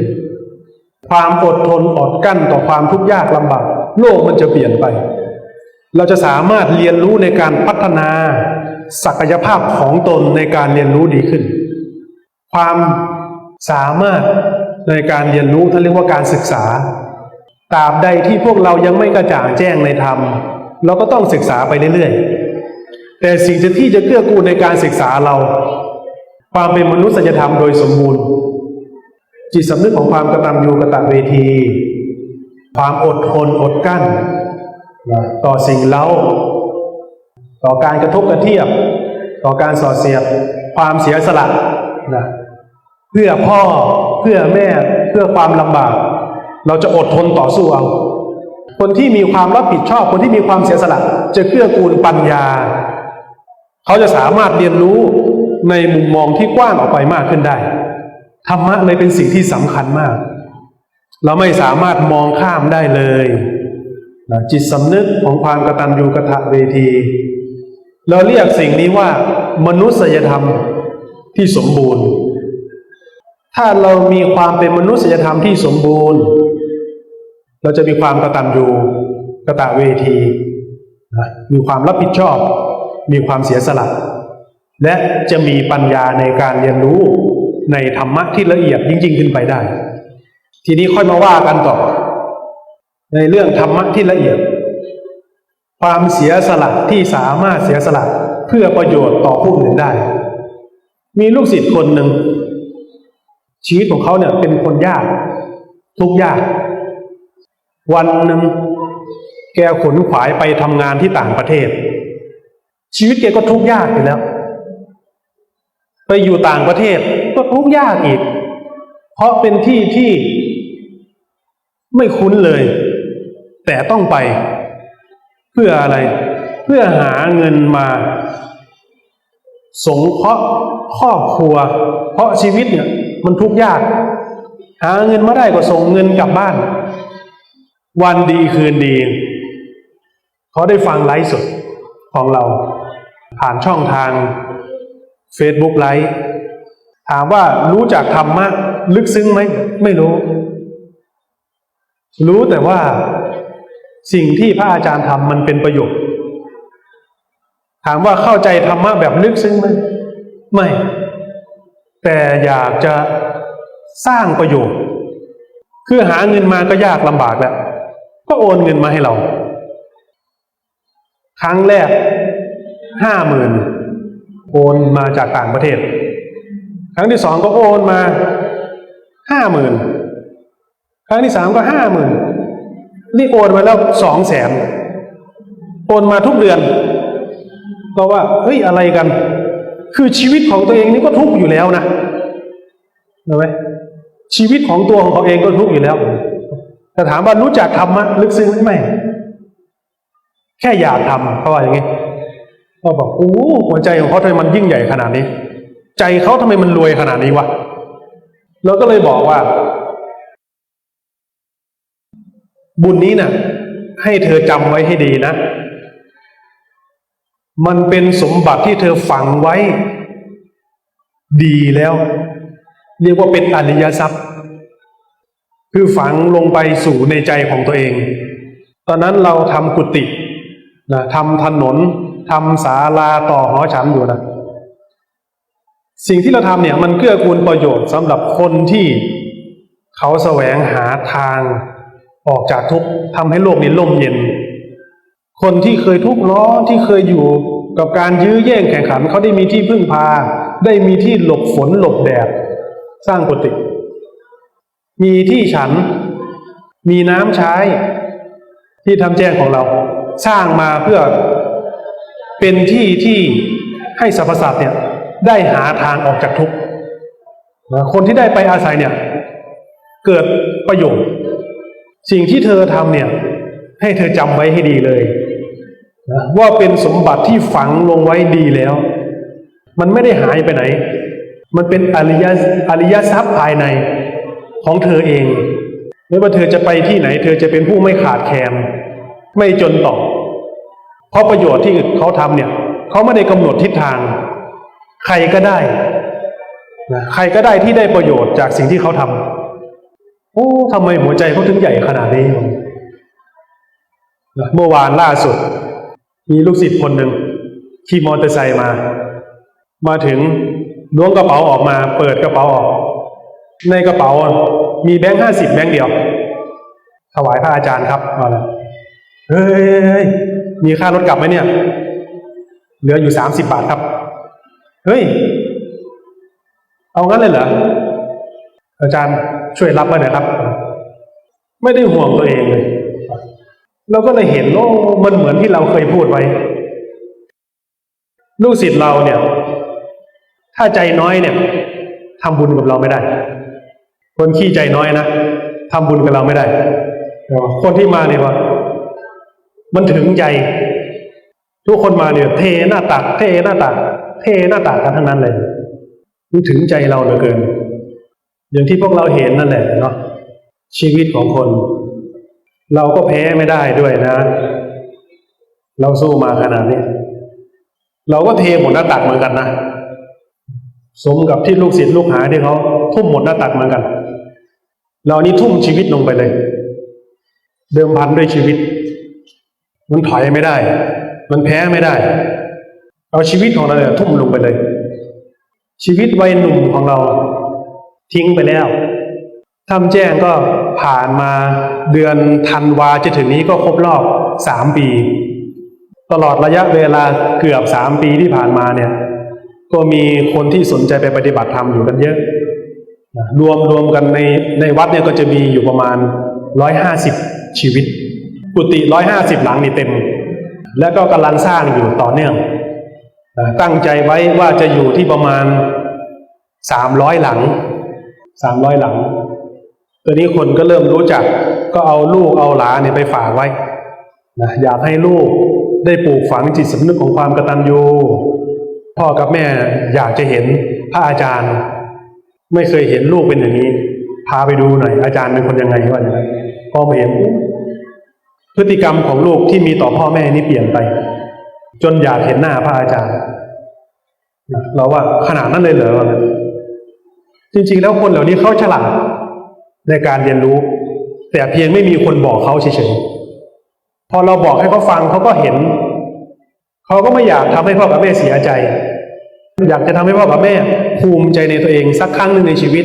ความอดทนอดกั้นต่อความทุกข์ยากลำบากโลกมันจะเปลี่ยนไปเราจะสามารถเรียนรู้ในการพัฒนาศักยภาพของตนในการเรียนรู้ดีขึ้นความสามารถในการเรียนรู้ท่านเรียกว่าการศึกษาตราบใดที่พวกเรายังไม่กระจ่างแจ้งในธรรมเราก็ต้องศึกษาไปเรื่อยๆแต่สิ่งที่จะเกื้อกูลในการศึกษาเราความเป็นมนุษยธรรมโดยสมบูรณ์จิตสำนึกของความกตัญญูกตเวทีความอดทนอดกั้นต่อสิ่งเร้าต่อการกระทบกระเทียบต่อการส่อเสียดความเสียสละเพื่อพ่อเพื่อแม่เพื่อความลำบากเราจะอดทนต่อสู้เอาคนที่มีความรับผิดชอบคนที่มีความเสียสละจะเกื้อกูลปัญญาเขาจะสามารถเรียนรู้ในมุมมองที่กว้างออกไปมากขึ้นได้ธรรมะเลยเป็นสิ่งที่สำคัญมากเราไม่สามารถมองข้ามได้เลยจิตสำนึกของความกตัญญูกตเวทีเราเรียกสิ่งนี้ว่ามนุษยธรรมที่สมบูรณ์ถ้าเรามีความเป็นมนุษยธรรมที่สมบูรณ์เราจะมีความกตัญญูกตเวทีมีความรับผิดชอบมีความเสียสละและจะมีปัญญาในการเรียนรู้ในธรรมะที่ละเอียดยิ่งขึ้นไปได้ทีนี้ค่อยมาว่ากันต่อในเรื่องธรรมะที่ละเอียดความเสียสละที่สามารถเสียสละเพื่อประโยชน์ต่อผู้อื่นได้มีลูกศิษย์คนหนึ่งชีวิตของเขาเนี่ยเป็นคนยากทุกข์ยากวันหนึ่งแกขนขวายไปทำงานที่ต่างประเทศชีวิตแกก็ทุกข์ยากอยู่แล้วไปอยู่ต่างประเทศก็ทุกข์ยากอีกเพราะเป็นที่ที่ไม่คุ้นเลยแต่ต้องไปเพื่ออะไรเพื่อหาเงินมาสงเคราะห์ครอบครัวเพราะชีวิตเนี่ยมันทุกข์ยากหาเงินมาได้ก็ส่งเงินกลับบ้านวันดีคืนดีเขาได้ฟังไลฟ์สดของเราผ่านช่องทาง Facebook ไลฟ์ถามว่ารู้จักธรรมะลึกซึ้งไหมไม่รู้แต่ว่าสิ่งที่พระอาจารย์ทำมันเป็นประโยชน์ถามว่าเข้าใจธรรมะแบบลึกซึ้งไหมไม่ แต่อยากจะสร้างประโยชน์คือหาเงินมาก็ยากลำบากแล้วก็โอนเงินมาให้เราครั้งแรก50,000โอนมาจากต่างประเทศครั้งที่สองก็โอนมา50,000ครั้งที่สามก็50,000นี่โอนมาแล้ว200,000โอนมาทุกเดือนก็ว่าเฮ้ยอะไรกันคือชีวิตของตัวเองนี่ก็ทุกข์อยู่แล้วนะเห็นไหมชีวิตของตัวของเขาเองก็ทุกข์อยู่แล้วแต่ถามว่ารู้จักธรรมะลึกซึ้งไหมแค่อยากทำเขาว่าอย่างนี้ก็บอกโอ้หัวใจของเขาทำไมมันยิ่งใหญ่ขนาดนี้ใจเขาทำไมมันรวยขนาดนี้วะเราก็เลยบอกว่าบุญนี้น่ะให้เธอจำไว้ให้ดีนะมันเป็นสมบัติที่เธอฝังไว้ดีแล้วเรียกว่าเป็นอริยทรัพย์คือฝังลงไปสู่ในใจของตัวเองตอนนั้นเราทำกุฏินะทำถนนทำศาลาต่อหอฉันอยู่นะสิ่งที่เราทำเนี่ยมันเกื้อกูลประโยชน์สำหรับคนที่เขาแสวงหาทางออกจากทุกข์ทำให้โลกนี้ร่มเย็นคนที่เคยทุกข์ร้อนที่เคยอยู่กับการยื้อแย่งแข่งขันเขาได้มีที่พึ่งพาได้มีที่หลบฝนหลบแดดสร้างกุฏิมีที่ฉันมีน้ำใช้ที่ทำแจ้งของเราสร้างมาเพื่อเป็นที่ที่ให้สรรพสัตว์เนี่ยได้หาทางออกจากทุกข์คนที่ได้ไปอาศัยเนี่ยเกิดประโยชน์สิ่งที่เธอทำเนี่ยให้เธอจำไว้ให้ดีเลยนะว่าเป็นสมบัติที่ฝังลงไว้ดีแล้วมันไม่ได้หายไปไหนมันเป็นอริยทรัพย์ภายในของเธอเองไม่ว่าเธอจะไปที่ไหนเธอจะเป็นผู้ไม่ขาดแคลนไม่จนต่อเพราะประโยชน์ที่เขาทำเนี่ยเขาไม่ได้กำหนดทิศทางใครก็ได้นะใครก็ได้ที่ได้ประโยชน์จากสิ่งที่เขาทำโอ้ทำไมหัวใจเขาถึงใหญ่ขนาดนี้เมื่อวานล่าสุดมีลูกศิษย์คนหนึ่งขี่มอเตอร์ไซค์มาถึงล้วงกระเป๋าออกมาเปิดกระเป๋าออกในกระเป๋ามีแบงค์50แบงค์เดียวถวายพระอาจารย์ครับมาแล้วเฮ้ยมีค่ารถกลับไหมเนี่ยเหลืออยู่30 บาทครับเฮ้ยเอางั้นเลยเหรออาจารย์ช่วยรับไว้หน่อยครับไม่ได้ห่วงตัวเองเลยเราก็เลยเห็นโอ้มันเหมือนที่เราเคยพูดไว้ลูกศิษย์เราเนี่ยถ้าใจน้อยเนี่ยทำบุญกับเราไม่ได้คนขี้ใจน้อยนะทำบุญกับเราไม่ได้คนที่มาเนี่ยว่ามันถึงใจทุกคนมาเนี่ยเทหน้าตักกันทั้งนั้นเลยมันถึงใจเราเหลือเกินอย่างที่พวกเราเห็นนั่นแหละเนาะชีวิตของคนเราก็แพ้ไม่ได้ด้วยนะเราสู้มาขนาดนี้เราก็เทหมดหน้าตักเหมือนกันนะสมกับที่ลูกศิษย์ลูกหาที่เขาทุ่มหมดหน้าตักเหมือนกันเรานี่ทุ่มชีวิตลงไปเลยเดิมพันด้วยชีวิตมันถอยไม่ได้มันแพ้ไม่ได้เอาชีวิตของเราเนี่ยทุ่มลงไปเลยชีวิตวัยหนุ่มของเราทิ้งไปแล้วทำแจ้งก็ผ่านมาเดือนธันวาจะถึงนี้ก็ครบรอบ3 ปีตลอดระยะเวลาเกือบ3 ปีที่ผ่านมาเนี่ยก็มีคนที่สนใจไปปฏิบัติธรรมอยู่กันเยอะรวมกันในวัดเนี่ยก็จะมีอยู่ประมาณ150ชีวิตกุฏิ150หลังนี่เต็มแล้วก็กำลังสร้างอยู่ต่อเนื่องตั้งใจไว้ว่าจะอยู่ที่ประมาณ300หลังตอนนี้คนก็เริ่มรู้จักก็เอาลูกเอาหลานเนี่ยไปฝากไว้นะอยากให้ลูกได้ปลูกฝังจิตสำนึกของความกตัญญูพ่อกับแม่อยากจะเห็นพระอาจารย์ไม่เคยเห็นลูกเป็นอย่างนี้พาไปดูหน่อยอาจารย์เป็นคนยังไงว่าอย่างไรพอมาเห็นพฤติกรรมของลูกที่มีต่อพ่อแม่นี่เปลี่ยนไปจนอยากเห็นหน้าพระอาจารย์เราว่าขนาดนั้นเลยเหรอจริงๆแล้วคนเหล่านี้เขาฉลาดในการเรียนรู้แต่เพียงไม่มีคนบอกเขาเฉยๆพอเราบอกให้เขาฟังเขาก็เห็นเขาก็ไม่อยากทำให้พ่อกับแม่เสียใจ อยากจะทำให้พ่อกับแม่ภูมิใจในตัวเองสักครั้งหนึ่งในชีวิต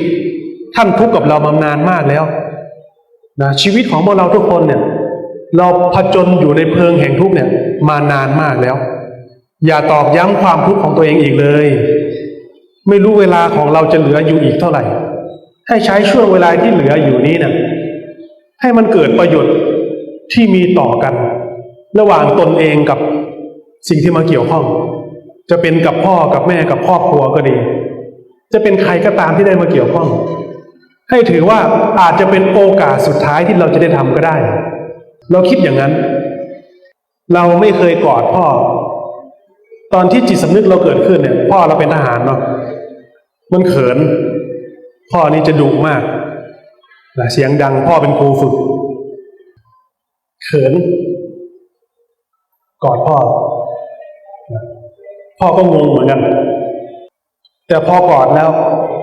ท่านทุกข์กับเรามานานมากแล้วนะชีวิตของพวกเราทุกคนเนี่ยเราผจญอยู่ในเพลิงแห่งทุกข์เนี่ยมานานมากแล้วอย่าตอกย้ำความทุกข์ของตัวเองอีกเลยไม่รู้เวลาของเราจะเหลืออยู่อีกเท่าไหร่ให้ใช้ช่วงเวลาที่เหลืออยู่นี้เนี่ยให้มันเกิดประโยชน์ที่มีต่อกันระหว่างตนเองกับสิ่งที่มาเกี่ยวข้องจะเป็นกับพ่อกับแม่กับครอบครัวก็ดีจะเป็นใครก็ตามที่ได้มาเกี่ยวข้องให้ถือว่าอาจจะเป็นโอกาสสุดท้ายที่เราจะได้ทำก็ได้เราคิดอย่างนั้นเราไม่เคยกอดพ่อตอนที่จิตสำนึกเราเกิดขึ้นเนี่ยพ่อเราเป็นทหารเนาะมันเขินพ่อนี่จะดุมากเสียงดังพ่อเป็นครูฝึกเขินกอดพ่อพ่อก็งงเหมือนกันแต่พอกอดแล้ว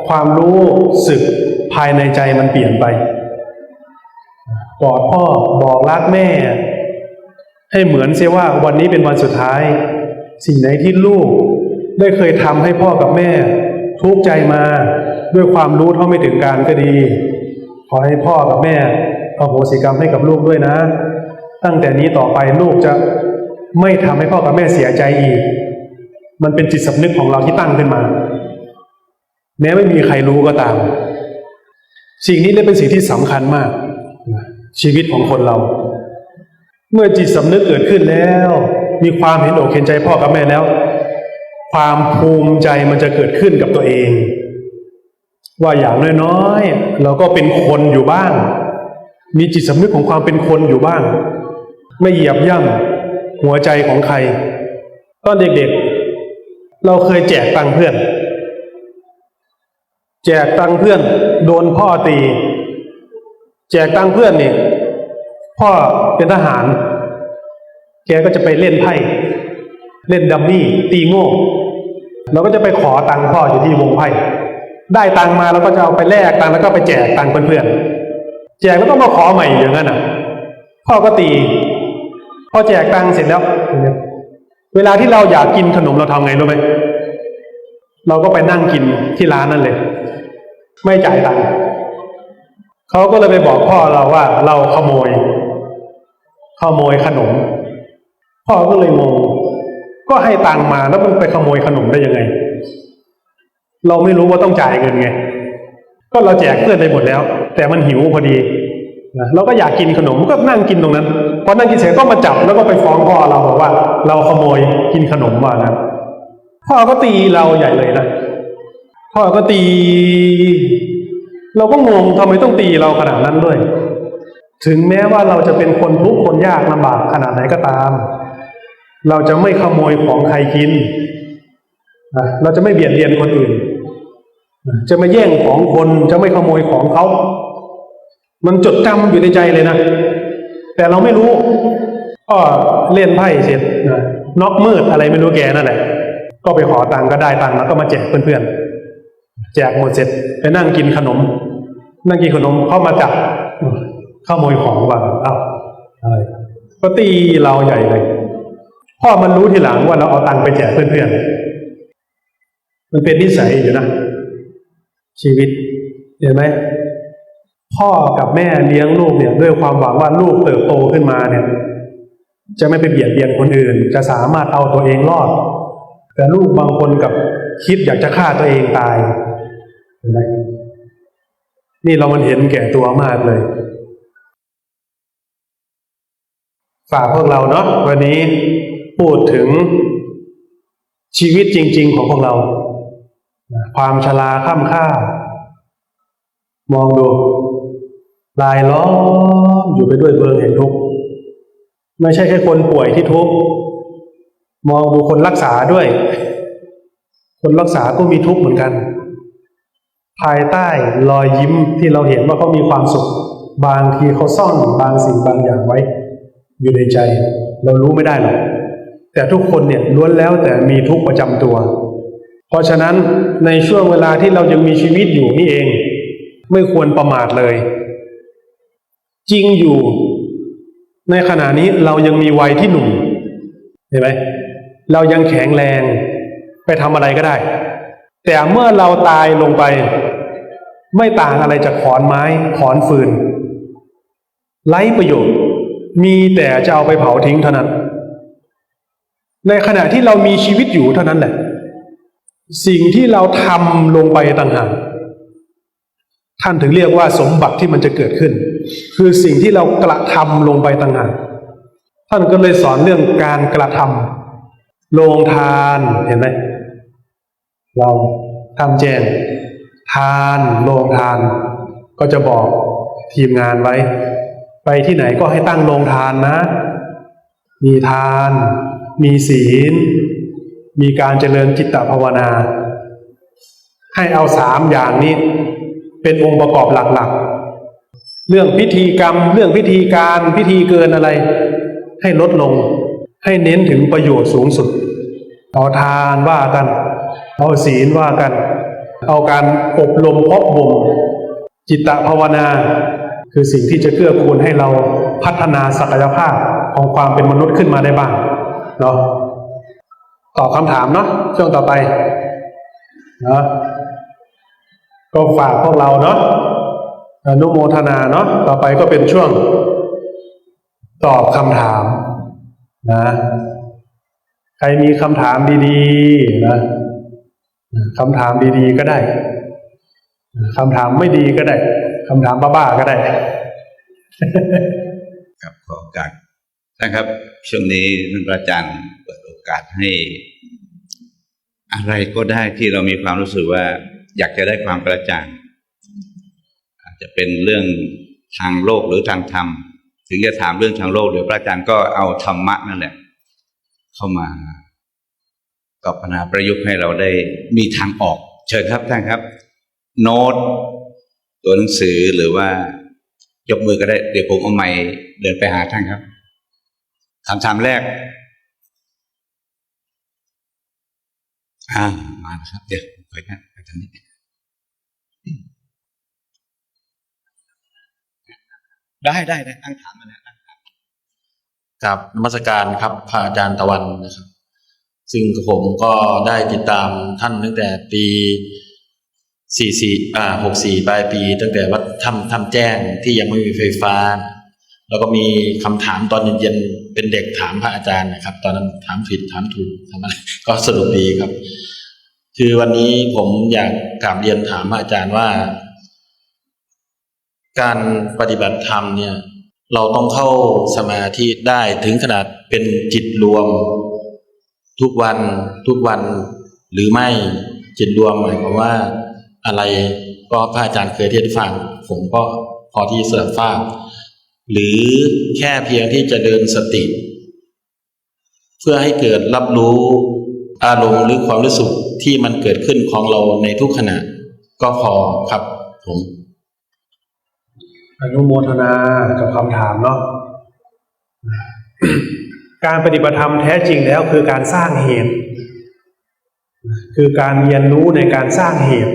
ความรู้สึกภายในใจมันเปลี่ยนไปกอดพ่อบอกรักแม่ให้เหมือนเสียว่าวันนี้เป็นวันสุดท้ายสิ่งไหนที่ลูกได้เคยทำให้พ่อกับแม่ทุกข์ใจมาด้วยความรู้เท่าไม่ถึงการก็ดีขอให้พ่อกับแม่อโหสิกรรมให้กับลูกด้วยนะตั้งแต่นี้ต่อไปลูกจะไม่ทำให้พ่อกับแม่เสียใจอีกมันเป็นจิตสำนึกของเราที่ตั้งขึ้นมาแม้ไม่มีใครรู้ก็ตามสิ่งนี้เป็นสิ่งที่สำคัญมากชีวิตของคนเราเมื่อจิตสำนึกเกิดขึ้นแล้วมีความเห็นอกเห็นใจพ่อกับแม่แล้วความภูมิใจมันจะเกิดขึ้นกับตัวเองว่าอย่างน้อยๆเราก็เป็นคนอยู่บ้างมีจิตสำนึกของความเป็นคนอยู่บ้างไม่เหยียบย่ำหัวใจของใครตอนเด็กๆเราเคยแจกตังค์เพื่อนแจกตังค์เพื่อนโดนพ่อตีแจกตังค์เพื่อนนี่พ่อเป็นทหารแกก็จะไปเล่นไพ่เล่นดัมมี่ตีโง่เราก็จะไปขอตังค์พ่ออยู่ที่วงไพ่ได้ตังค์มาแล้วก็จะเอาไปแลกตังค์แล้วก็ไปแจกตังค์เพื่อนๆแจกแล้วก็มาขอใหม่อย่างนั้นพ่อก็ตีพอแจกตังค์เสร็จแล้วเวลาที่เราอยากกินขนมเราทำไงรู้ไหมเราก็ไปนั่งกินที่ร้านนั่นเลยไม่จ่ายตังค์เขาก็เลยไปบอกพ่อเราว่าเราขโมยขนมพ่อก็เลยงงก็ให้ตังค์มาแล้วมันไปขโมยขนมได้ยังไงเราไม่รู้ว่าต้องจ่ายเงินไงก็เราแจกเพื่อนไปหมดแล้วแต่มันหิวพอดีเราก็อยากกินขนมก็นั่งกินตรงนั้นพอนั่งกินเสร็จก็มาจับแล้วก็ไปฟ้องพ่อเราบอกว่าเราขโมยกินขนมว่านั้นพ่อก็ตีเราใหญ่เลยนะพ่อก็ตีเราก็งงทำไมต้องตีเราขนาดนั้นด้วยถึงแม้ว่าเราจะเป็นคนทุกข์คนยากลำบากขนาดไหนก็ตามเราจะไม่ขโมยของใครกินเราจะไม่เบียดเบียนคนอื่นจะไม่แย่งของคนจะไม่ขโมยของเขามันจดจำอยู่ในใจเลยนะแต่เราไม่รู้ก็เล่นไพ่เสร็จน็อกมืดอะไรไม่รู้แกนั่นแหละก็ไปขอตังค์ก็ได้ตังค์แล้วก็มาแจกเพื่อนๆแจกหมดเสร็จไปนั่งกินขนมเข้ามาจับขโมยของว่ะอะไรก็ตีเราใหญ่เลยพ่อมันรู้ทีหลังว่าเราเอาตังค์ไปแจกเพื่อนๆมันเป็นนิสัยอยู่นะชีวิตเห็นไหมพ่อกับแม่เลี้ยงลูกเนี่ยด้วยความหวังว่าลูกเติบโตขึ้นมาเนี่ยจะไม่ไปเบียดเบียนคนอื่นจะสามารถเอาตัวเองรอดแต่ลูกบางคนกับคิดอยากจะฆ่าตัวเองตายเห็นไหมนี่มันเห็นแก่ตัวมากเลยฝากพวกเราเนาะวันนี้พูดถึงชีวิตจริงๆของพวกเราความชราค่ำค่ามองดูลายล้อมอยู่ไปด้วยเพลิงแห่งทุกข์ไม่ใช่แค่คนป่วยที่ทุกข์มองดูคนรักษาด้วยคนรักษาก็มีทุกข์เหมือนกันภายใต้รอยยิ้มที่เราเห็นว่าเขามีความสุขบางทีเขาซ่อนบางสิ่งบางอย่างไว้อยู่ในใจเรารู้ไม่ได้หรอกแต่ทุกคนเนี่ยล้วนแล้วแต่มีทุกข์ประจำตัวเพราะฉะนั้นในช่วงเวลาที่เรายังมีชีวิตอยู่นี่เองไม่ควรประมาทเลยจริงอยู่ในขณะนี้เรายังมีวัยที่หนุ่มเห็นไหมเรายังแข็งแรงไป ไปทำอะไรก็ได้แต่เมื่อเราตายลงไปไม่ต่างอะไรจากขอนไม้ขอนฟืนไร้ประโยชน์มีแต่จะเอาไปเผาทิ้งเท่านั้นในขณะที่เรามีชีวิตอยู่เท่านั้นแหละสิ่งที่เราทำลงไปต่างหากท่านถึงเรียกว่าสมบัติที่มันจะเกิดขึ้นคือสิ่งที่เรากระทำลงไปต่างหากท่านก็เลยสอนเรื่องการกระทำโรงทานเห็นไหมเราทำแจ้งทานโรงทานก็จะบอกทีมงานไว้ไปที่ไหนก็ให้ตั้งโรงทานนะมีทานมีศีลมีการเจริญจิตตภาวนาให้เอา3อย่างนี้เป็นองค์ประกอบหลักๆเรื่องพิธีกรรมเรื่องพิธีการพิธีเกินอะไรให้ลดลงให้เน้นถึงประโยชน์สูงสุดเอาทานว่ากันเอาศีลว่ากันเอาการอบรมเพาะบ่มจิตตภาวนาคือสิ่งที่จะเกื้อกูลให้เราพัฒนาศักยภาพของความเป็นมนุษย์ขึ้นมาได้บ้างเนาะตอบคำถามเนาะช่วงต่อไปเนาะก็ฝากพวกเราเนาะอนุโมทนาเนาะต่อไปก็เป็นช่วงตอบคำถามนะใครมีคำถามดีๆนะคำถามดีๆก็ได้คำถามไม่ดีก็ได้คำถามบ้าๆก็ได้ครับขอโอกาสนะครับช่วงนี้ท่านพระอาจารย์เปิดโอกาสให้อะไรก็ได้ที่เรามีความรู้สึกว่าอยากจะได้ความกระจ่างอาจจะเป็นเรื่องทางโลกหรือทางธรรมถึงจะถามเรื่องทางโลกเดี๋ยวพระอาจารย์ก็เอาธรรมะนั่นแหละเข้ามาตอบปัญหาประยุกต์ให้เราได้มีทางออกเชิญครับท่านครับโน้ตตัวหนังสือหรือว่ายกมือก็ได้เดี๋ยวผมเอาไมค์เดินไปหาท่านครับคำถามแรกมาครับเดี๋ยวขออนุญาตท่านนี้ได้ตั้งถามมาแล้วกับนมัสการครับพระอาจารย์ตะวันนะครับซึ่งผมก็ได้ติดตามท่านตั้งแต่ปี64ปลายปีตั้งแต่วัดถ้ำแจ้งที่ยังไม่มีไฟฟ้าแล้วก็มีคำถามตอนเย็นๆเป็นเด็กถามพระอาจารย์นะครับตอนนั้นถามผิดถามถูกทำอะไรก็สนุกดีครับคือวันนี้ผมอยากกราบเรียนถามพระอาจารย์ว่าการปฏิบัติธรรมเนี่ยเราต้องเข้าสมาธิได้ถึงขนาดเป็นจิตรวมทุกวันหรือไม่จิตรวมหมายความว่าอะไรก็พระอาจารย์เคยเทศน์ฟังผมก็พอที่จะฟังหรือแค่เพียงที่จะเดินสติเพื่อให้เกิดรับรู้อารมณ์หรือความรู้สึกที่มันเกิดขึ้นของเราในทุกขณะก็พอครับผมอนุโมทนากับคำถามเนาะ การปฏิบัติธรรมแท้จริงแล้วคือการสร้างเหตุคือการเรียนรู้ในการสร้างเหตุ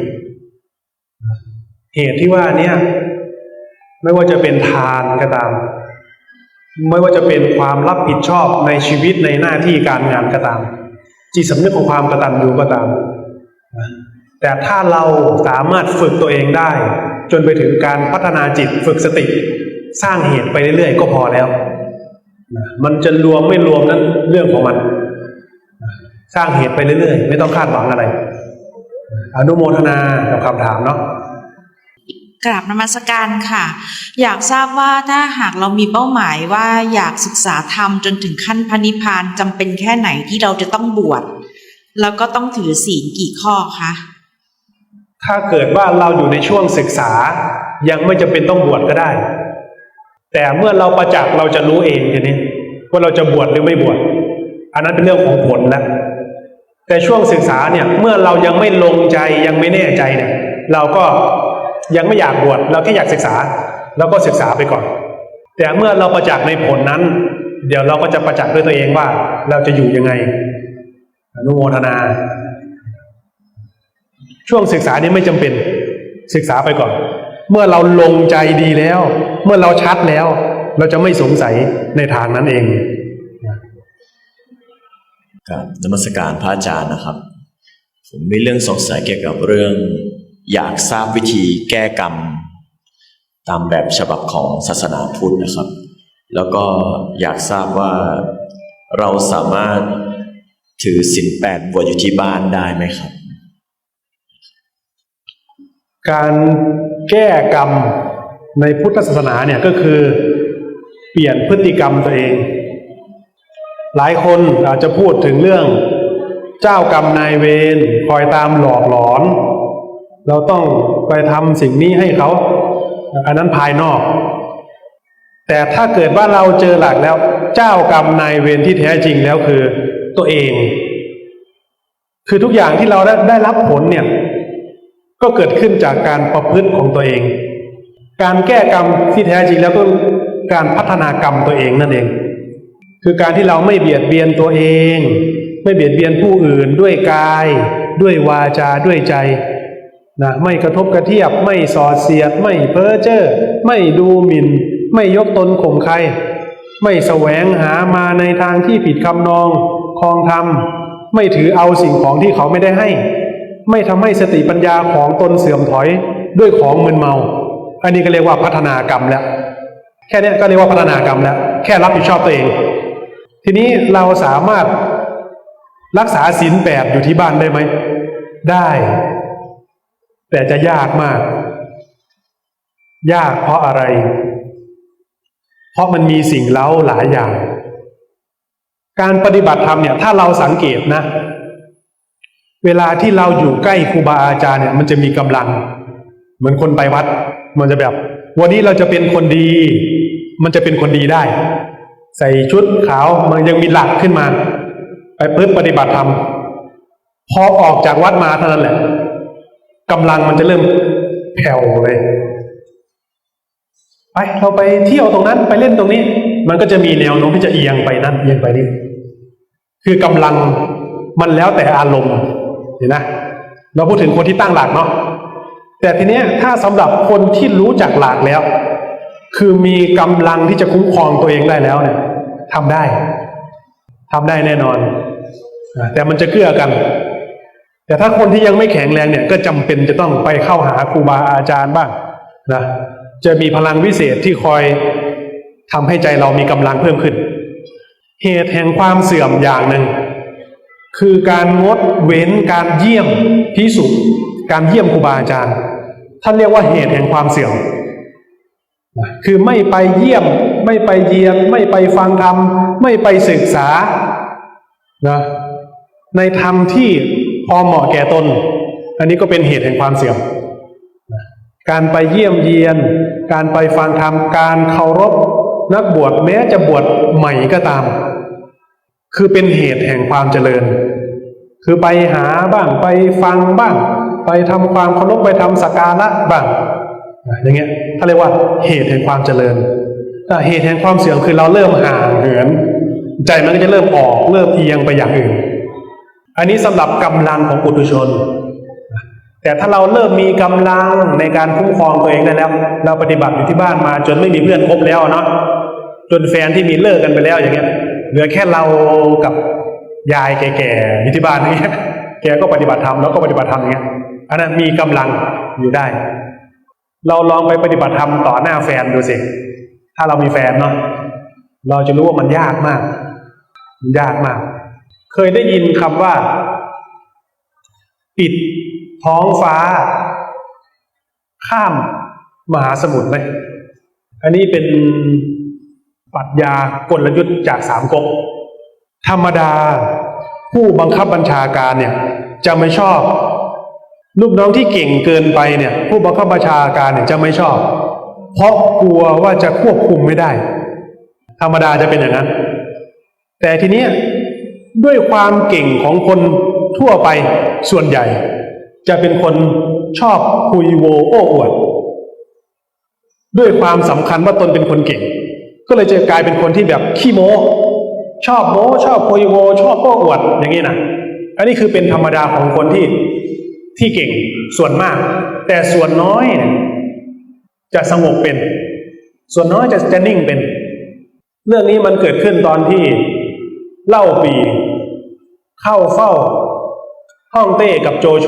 ที่ว่านี้ไม่ว่าจะเป็นทานก็ตามไม่ว่าจะเป็นความรับผิดชอบในชีวิตในหน้าที่การงานก็ตามจิตสำนึกของความกตัญญูก็ตามแต่ถ้าเราสามารถฝึกตัวเองได้จนไปถึงการพัฒนาจิตฝึกสติสร้างเหตุไปเรื่อยๆก็พอแล้วมันจะรวมไม่รวมนั้นเรื่องของมันสร้างเหตุไปเรื่อยๆไม่ต้องคาดหวังอะไรอนุโมทนากับคำถามเนาะกราบนมัสการค่ะอยากทราบว่าถ้าหากเรามีเป้าหมายว่าอยากศึกษาธรรมจนถึงขั้นพระนิพพานจำเป็นแค่ไหนที่เราจะต้องบวชแล้วก็ต้องถือศีลกี่ข้อคะถ้าเกิดว่าเราอยู่ในช่วงศึกษายังไม่จำเป็นต้องบวชก็ได้แต่เมื่อเราประจักษ์เราจะรู้เองทีนี้ว่าเราจะบวชหรือไม่บวชอันนั้นเป็นเรื่องของผลแล้วแต่ช่วงศึกษาเนี่ยเมื่อเรายังไม่ลงใจยังไม่แน่ใจเนี่ยเราก็ยังไม่อยากบวชเราแค่อยากศึกษาเราก็ศึกษาไปก่อนแต่เมื่อเราประจักษ์ในผลนั้นเดี๋ยวเราก็จะประจักษ์ด้วยตัวเองว่าเราจะอยู่ยังไงอนุโมทนาช่วงศึกษานี้ไม่จำเป็นศึกษาไปก่อนเมื่อเราลงใจดีแล้วเมื่อเราชัดแล้วเราจะไม่สงสัยในทางนั้นเองครับนมัสการพระอาจารย์นะครับ ผมมีเรื่องสงสัยเกี่ยวกับเรื่องอยากทราบวิธีแก้กรรมตามแบบฉบับของศาสนาพุทธนะครับแล้วก็อยากทราบว่าเราสามารถถือศีล 8บวชอยู่ที่บ้านได้ไหมครับการแก้กรรมในพุทธศาสนาเนี่ยก็คือเปลี่ยนพฤติกรรมตัวเองหลายคนอาจจะพูดถึงเรื่องเจ้ากรรมนายเวรคอยตามหลอกหลอนเราต้องไปทำสิ่งนี้ให้เขาอันนั้นภายนอกแต่ถ้าเกิดว่าเราเจอหลักแล้วเจ้ากรรมนายเวรที่แท้จริงแล้วคือตัวเองคือทุกอย่างที่เราได้รับผลเนี่ยก็เกิดขึ้นจากการประพฤติของตัวเองการแก้กรรมที่แท้จริงแล้วก็การพัฒนากรรมตัวเองนั่นเองคือการที่เราไม่เบียดเบียนตัวเองไม่เบียดเบียนผู้อื่นด้วยกายด้วยวาจาด้วยใจนะไม่กระทบกระเทียบไม่ส่อเสียดไม่เพ้อเจ้อไม่ดูหมิ่นไม่ยกตนข่มใครไม่แสวงหามาในทางที่ผิดคำนองคลองธรรมไม่ถือเอาสิ่งของที่เขาไม่ได้ให้ไม่ทำให้สติปัญญาของตนเสื่อมถอยด้วยของมึนเมาอันนี้ก็เรียกว่าพัฒนากรรมแล้วแค่นี้ก็เรียกว่าพัฒนากรรมแล้วแค่รับผิดชอบตัวเองทีนี้เราสามารถรักษาศีล 8อยู่ที่บ้านได้ไหมได้แต่จะยากมากยากเพราะอะไรเพราะมันมีสิ่งเร้าหลายอย่างการปฏิบัติธรรมเนี่ยถ้าเราสังเกตนะเวลาที่เราอยู่ใกล้ครูบาอาจารย์เนี่ยมันจะมีกำลังเหมือนคนไปวัดมันจะแบบวันนี้เราจะเป็นคนดีมันจะเป็นคนดีได้ใส่ชุดขาวมันยังมีหลักขึ้นมาไปปฏิบัติธรรมพอออกจากวัดมาเท่านั้นแหละกำลังมันจะเริ่มแผ่วเลยไปเราไปเที่ยวตรงนั้นไปเล่นตรงนี้มันก็จะมีแนวโน้มที่จะเอียงไปนั่นเอียงไปนี่คือกำลังมันแล้วแต่อารมณ์เห็นนะเราพูดถึงคนที่ตั้งหลักเนาะแต่ทีเนี้ยถ้าสำหรับคนที่รู้จักหลักแล้วคือมีกำลังที่จะคุ้มครองตัวเองได้แล้วเนี่ยทำได้แน่นอนแต่มันจะเกื้อกันแต่ถ้าคนที่ยังไม่แข็งแรงเนี่ยก็จำเป็นจะต้องไปเข้าหาครูบาอาจารย์บ้างนะจะมีพลังวิเศษที่คอยทำให้ใจเรามีกำลังเพิ่มขึ้นเหตุแห่งความเสื่อมอย่างหนึ่งคือการงดเว้นการเยี่ยมภิกษุการเยี่ยมครูบาอาจารย์ท่านเรียกว่าเหตุแห่งความเสื่อมคือไม่ไปเยี่ยมไม่ไปเยียนไม่ไปฟังธรรมไม่ไปศึกษานะในธรรมที่พอเหมาะแก่ตนอันนี้ก็เป็นเหตุแห่งความเสื่อมการไปเยี่ยมเยียนการไปฟังธรรมการเคารพนักบวชแม้จะบวชใหม่ก็ตามคือเป็นเหตุแห่งความเจริญคือไปหาบ้างไปฟังบ้างไปทำความเคารพไปทำสักการะบ้างอย่างเงี้ยเขาเรียกว่าเหตุแห่งความเจริญเหตุแห่งความเสื่อมคือเราเริ่มห่างเหินใจมันก็จะเริ่มออกเริ่มเอียงไปอย่างอื่นอันนี้สำหรับกำลังของปุถุชนแต่ถ้าเราเริ่มมีกำลังในการคุ้มครองตัวเองได้แล้วเราปฏิบัติอยู่ที่บ้านมาจนไม่มีเพื่อนคบแล้วเนาะจนแฟนที่มีเลิกกันไปแล้วอย่างเงี้ยเหลือแค่เรากับยายแก่ๆอยู่ที่บ้านอย่างเงี้ยแกก็ปฏิบัติธรรมแล้วก็ปฏิบัติธรรมอย่างเงี้ยอันนั้นมีกำลังอยู่ได้เราลองไปปฏิบัติธรรมต่อหน้าแฟนดูสิถ้าเรามีแฟนเนาะเราจะรู้ว่ามันยากมากเคยได้ยินคำว่าปิดท้องฟ้าข้ามมหาสมุทรไหมอันนี้เป็นปรัชญากลยุทธ์จากสามก๊กธรรมดาผู้บังคับบัญชาการเนี่ยจะไม่ชอบลูกน้องที่เก่งเกินไปเนี่ยผู้บังคับบัญชาการเนี่ยจะไม่ชอบเพราะกลัวว่าจะควบคุมไม่ได้ธรรมดาจะเป็นอย่างนั้นแต่ทีนี้ด้วยความเก่งของคนทั่วไปส่วนใหญ่จะเป็นคนชอบคุยโวโอ้อวดด้วยความสำคัญว่าตนเป็นคนเก่งก็เลยจะกลายเป็นคนที่แบบขี้โม้ชอบโม้ชอบคุยโวชอบโอ้อวดอย่างนี้นะอันนี้คือเป็นธรรมดาของคนที่เก่งส่วนมากแต่ส่วนน้อยจะสงบเป็นส่วนน้อยจะนิ่งเป็นเรื่องนี้มันเกิดขึ้นตอนที่เล่าปีเข้าเฝ้า ฮ่องเต้กับโจโฉ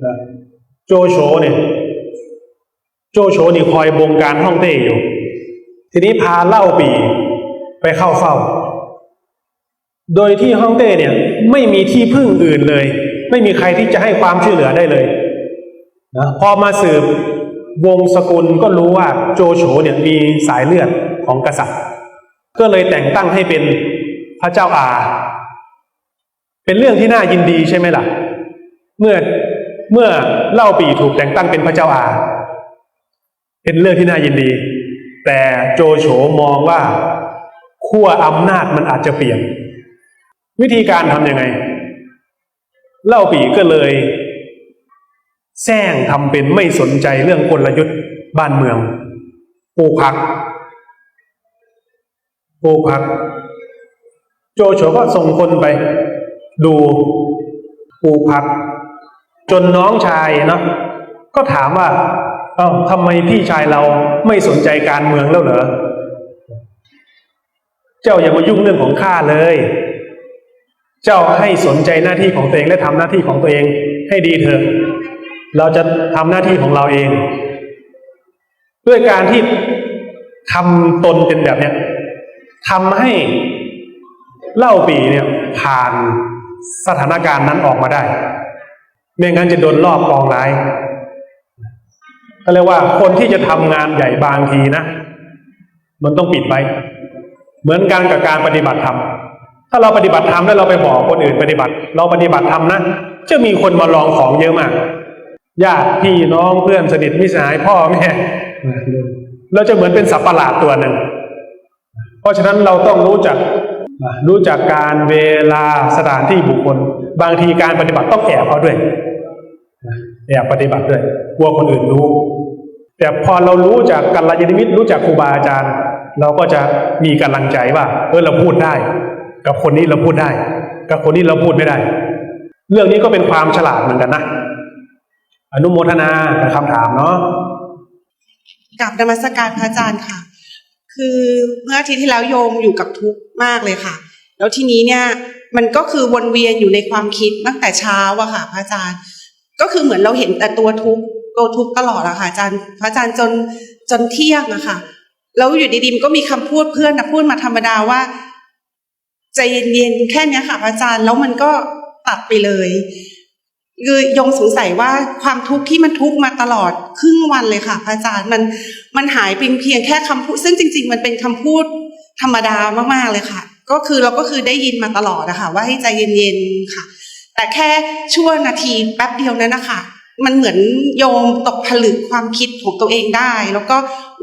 นะโจโฉเนี่ยคอยบงการฮ่องเต้อยู่ ทีนี้พาเล่าปี่ไปเข้าเฝ้า โดยที่ฮ่องเต้เนี่ยไม่มีที่พึ่งอื่นเลยไม่มีใครที่จะให้ความช่วยเหลือได้เลยนะพอมาสืบวงศกุลก็รู้ว่าโจโฉเนี่ยมีสายเลือดของกษัตริย์ก็เลยแต่งตั้งให้เป็นพระเจ้าอา เป็นเรื่องที่น่ายินดีใช่ไหมล่ะเมื่อเล่าปี่ถูกแต่งตั้งเป็นพระเจ้าอาเป็นเรื่องที่น่ายินดีแต่โจโฉมองว่าขั้วอำนาจมันอาจจะเปลี่ยนวิธีการทำยังไงเล่าปี่ก็เลยแซงทำเป็นไม่สนใจเรื่องกลยุทธ์บ้านเมืองปลูกผักโจโฉก็ส่งคนไปดูปลูกผักจนน้องชายเนาะก็ถามว่าทำไมพี่ชายเราไม่สนใจการเมืองแล้วเหรอเจ้าอย่ามายุ่งเรื่องของข้าเลยเจ้าให้สนใจหน้าที่ของตัวเองและทำหน้าที่ของตัวเองให้ดีเถอะเราจะทำหน้าที่ของเราเองด้วยการที่ทำตนเป็นแบบเนี้ยทำให้เล่าปี่เนี่ยผ่านสถานการณ์นั้นออกมาได้ไม่งั้นจะโดนลอบปองร้ายก็เรียกว่าคนที่จะทำงานใหญ่บางทีนะมันต้องปิดไว้เหมือนกันกับการปฏิบัติธรรมถ้าเราปฏิบัติธรรมแล้วเราไปบอกคนอื่นปฏิบัติเราปฏิบัติธรรมนะจะมีคนมาลองของเยอะมากญาติพี่น้องเพื่อนสนิทมิตรสหายพ่อแม่เราจะเหมือนเป็นสัตว์ประหลาดตัวหนึ่งเพราะฉะนั้นเราต้องรู้จักการเวลาสถานที่บุคคลบางทีการปฏิบัติต้องแอบเขาด้วยแอบปฏิบัติด้วยกลัวคนอื่นรู้แต่พอเรารู้จากกัลยาณมิตรรู้จักครูบาอาจารย์เราก็จะมีกำลังใจว่าเราพูดได้กับคนนี้เราพูดได้กับคนนี้เราพูดไม่ได้เรื่องนี้ก็เป็นความฉลาดเหมือนกันนะอนุโมทนาคำถามเนาะกับนมัสการพระอาจารย์ค่ะคือเมื่ออาทิตย์ที่แล้วโยมอยู่กับทุกข์มากเลยค่ะแล้วทีนี้เนี่ยมันก็คือวนเวียนอยู่ในความคิดตั้งแต่เช้าอะค่ะพระอาจารย์ก็คือเหมือนเราเห็นแต่ตัวทุกข์ตลอดอะค่ะอาจารย์พระอาจารย์จนเที่ยงอะค่ะแล้วอยู่ดีๆมันก็มีคำพูดเพื่อนนะพูดมาธรรมดาว่าใจเย็นๆแค่นี้ค่ะพระอาจารย์แล้วมันก็ตัดไปเลยคือโยมสงสัยว่าความทุกข์ที่มันทุกข์มาตลอดครึ่งวันเลยค่ะพระอาจารย์มันหายเพียงแค่คำพูดซึ่งจริงๆมันเป็นคำพูดธรรมดามากๆเลยค่ะก็คือเราก็คือได้ยินมาตลอดนะคะว่าให้ใจเย็นๆค่ะแต่แค่ชั่วนาทีแป๊บเดียวนั้นนะคะมันเหมือนโยมตกผลึกความคิดของตัวเองได้แล้วก็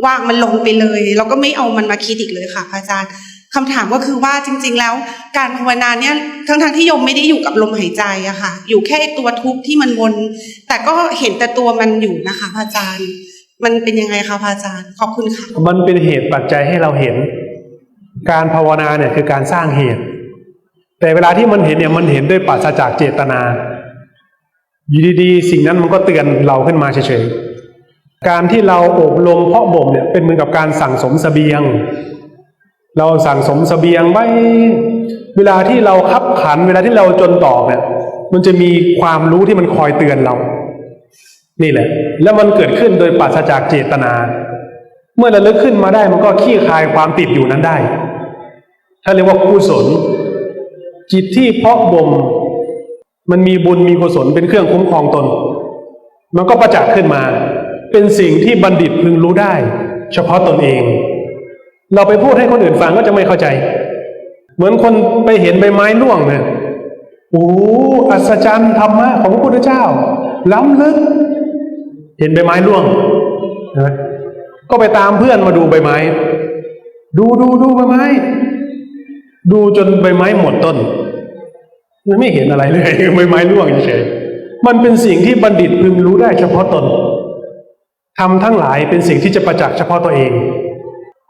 วางมันลงไปเลยแล้วก็ไม่เอามันมาคิดอีกเลยค่ะพระอาจารย์คำถามก็คือว่าจริงๆแล้วการภาวนาเนี่ยทั้งที่โยมไม่ได้อยู่กับลมหายใจอะค่ะอยู่แค่ตัวทุกข์ที่มันวนแต่ก็เห็นแต่ตัวมันอยู่นะคะพระอาจารย์มันเป็นยังไงคะพระอาจารย์ขอบคุณค่ะมันเป็นเหตุปัจจัยให้เราเห็นการภาวนาเนี่ยคือการสร้างเหตุแต่เวลาที่มันเห็นเนี่ยมันเห็นด้วยปราศจากเจตนาอยู่ดีๆสิ่งนั้นมันก็เตือนเราขึ้นมาเฉยๆการที่เราอบรมเพาะบ่มเนี่ยเป็นเหมือนกับการสั่งสมเสบียงเราสั่งสมเสบียงไว้เวลาที่เราคับขันเวลาที่เราจนตอกเนี่ยมันจะมีความรู้ที่มันคอยเตือนเรานี่แหละแล้วมันเกิดขึ้นโดยปราศจากเจตนาเมื่อระลึกขึ้นมาได้มันก็คลี่คลายความติดอยู่นั้นได้ถ้าเรียกว่ากุศลจิตที่เพาะบ่มมันมีบุญมีกุศลเป็นเครื่องคุ้มครองตนมันก็ประจักษ์ขึ้นมาเป็นสิ่งที่บัณฑิตพึงรู้ได้เฉพาะตนเองเราไปพูดให้คนอื่นฟังก็จะไม่เข้าใจเหมือนคนไปเห็นใบไม้ร่วงเนี่ยโอ้อัศจรรย์ธรรมะของพระพุทธเจ้าล้ำลึกเห็นใบไม้ร่วงนะก็ไปตามเพื่อนมาดูใบไม้ดูใบไม้ดูจนใบไม้หมดต้นมันไม่เห็นอะไรเลยใบไม้ร่วงเฉยๆมันเป็นสิ่งที่บัณฑิตพึงรู้ได้เฉพาะตนทำทั้งหลายเป็นสิ่งที่จะประจักษ์เฉพาะตัวเอง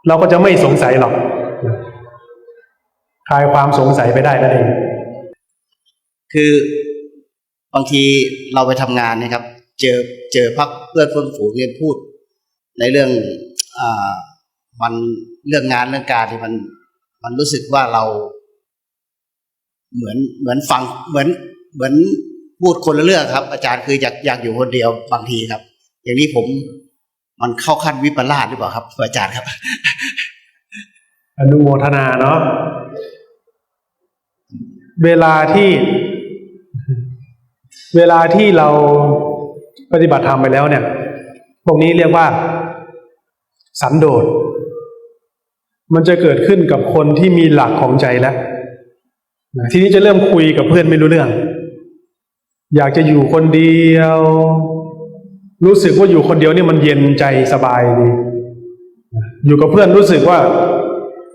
เราก็จะไม่สงสัยหรอกคลายความสงสัยไปได้นั่นเองคือบางทีเราไปทำงานนะครับเจอพักเพื่อนฝูงเนี่ยพูดในเรื่องมันเรื่องงานเรื่องการที่มันรู้สึกว่าเราเหมือนฟังเหมือน พูดคนละเรื่องครับ อาจารย์คืออยากอยู่คนเดียวบางทีครับ อย่างนี้มันเข้าขั้นวิปลาสหรือเปล่าครับอาจารย์ครับ อนุโมทนาเนาะเวลาที่เราปฏิบัติธรรมไปแล้วเนี่ยพวกนี้เรียกว่าสันโดษมันจะเกิดขึ้นกับคนที่มีหลักของใจแล้วทีนี้จะเริ่มคุยกับเพื่อนไม่รู้เรื่องอยากจะอยู่คนเดียวรู้สึกว่าอยู่คนเดียวเนี่ยมันเย็นใจสบายดีอยู่กับเพื่อนรู้สึกว่า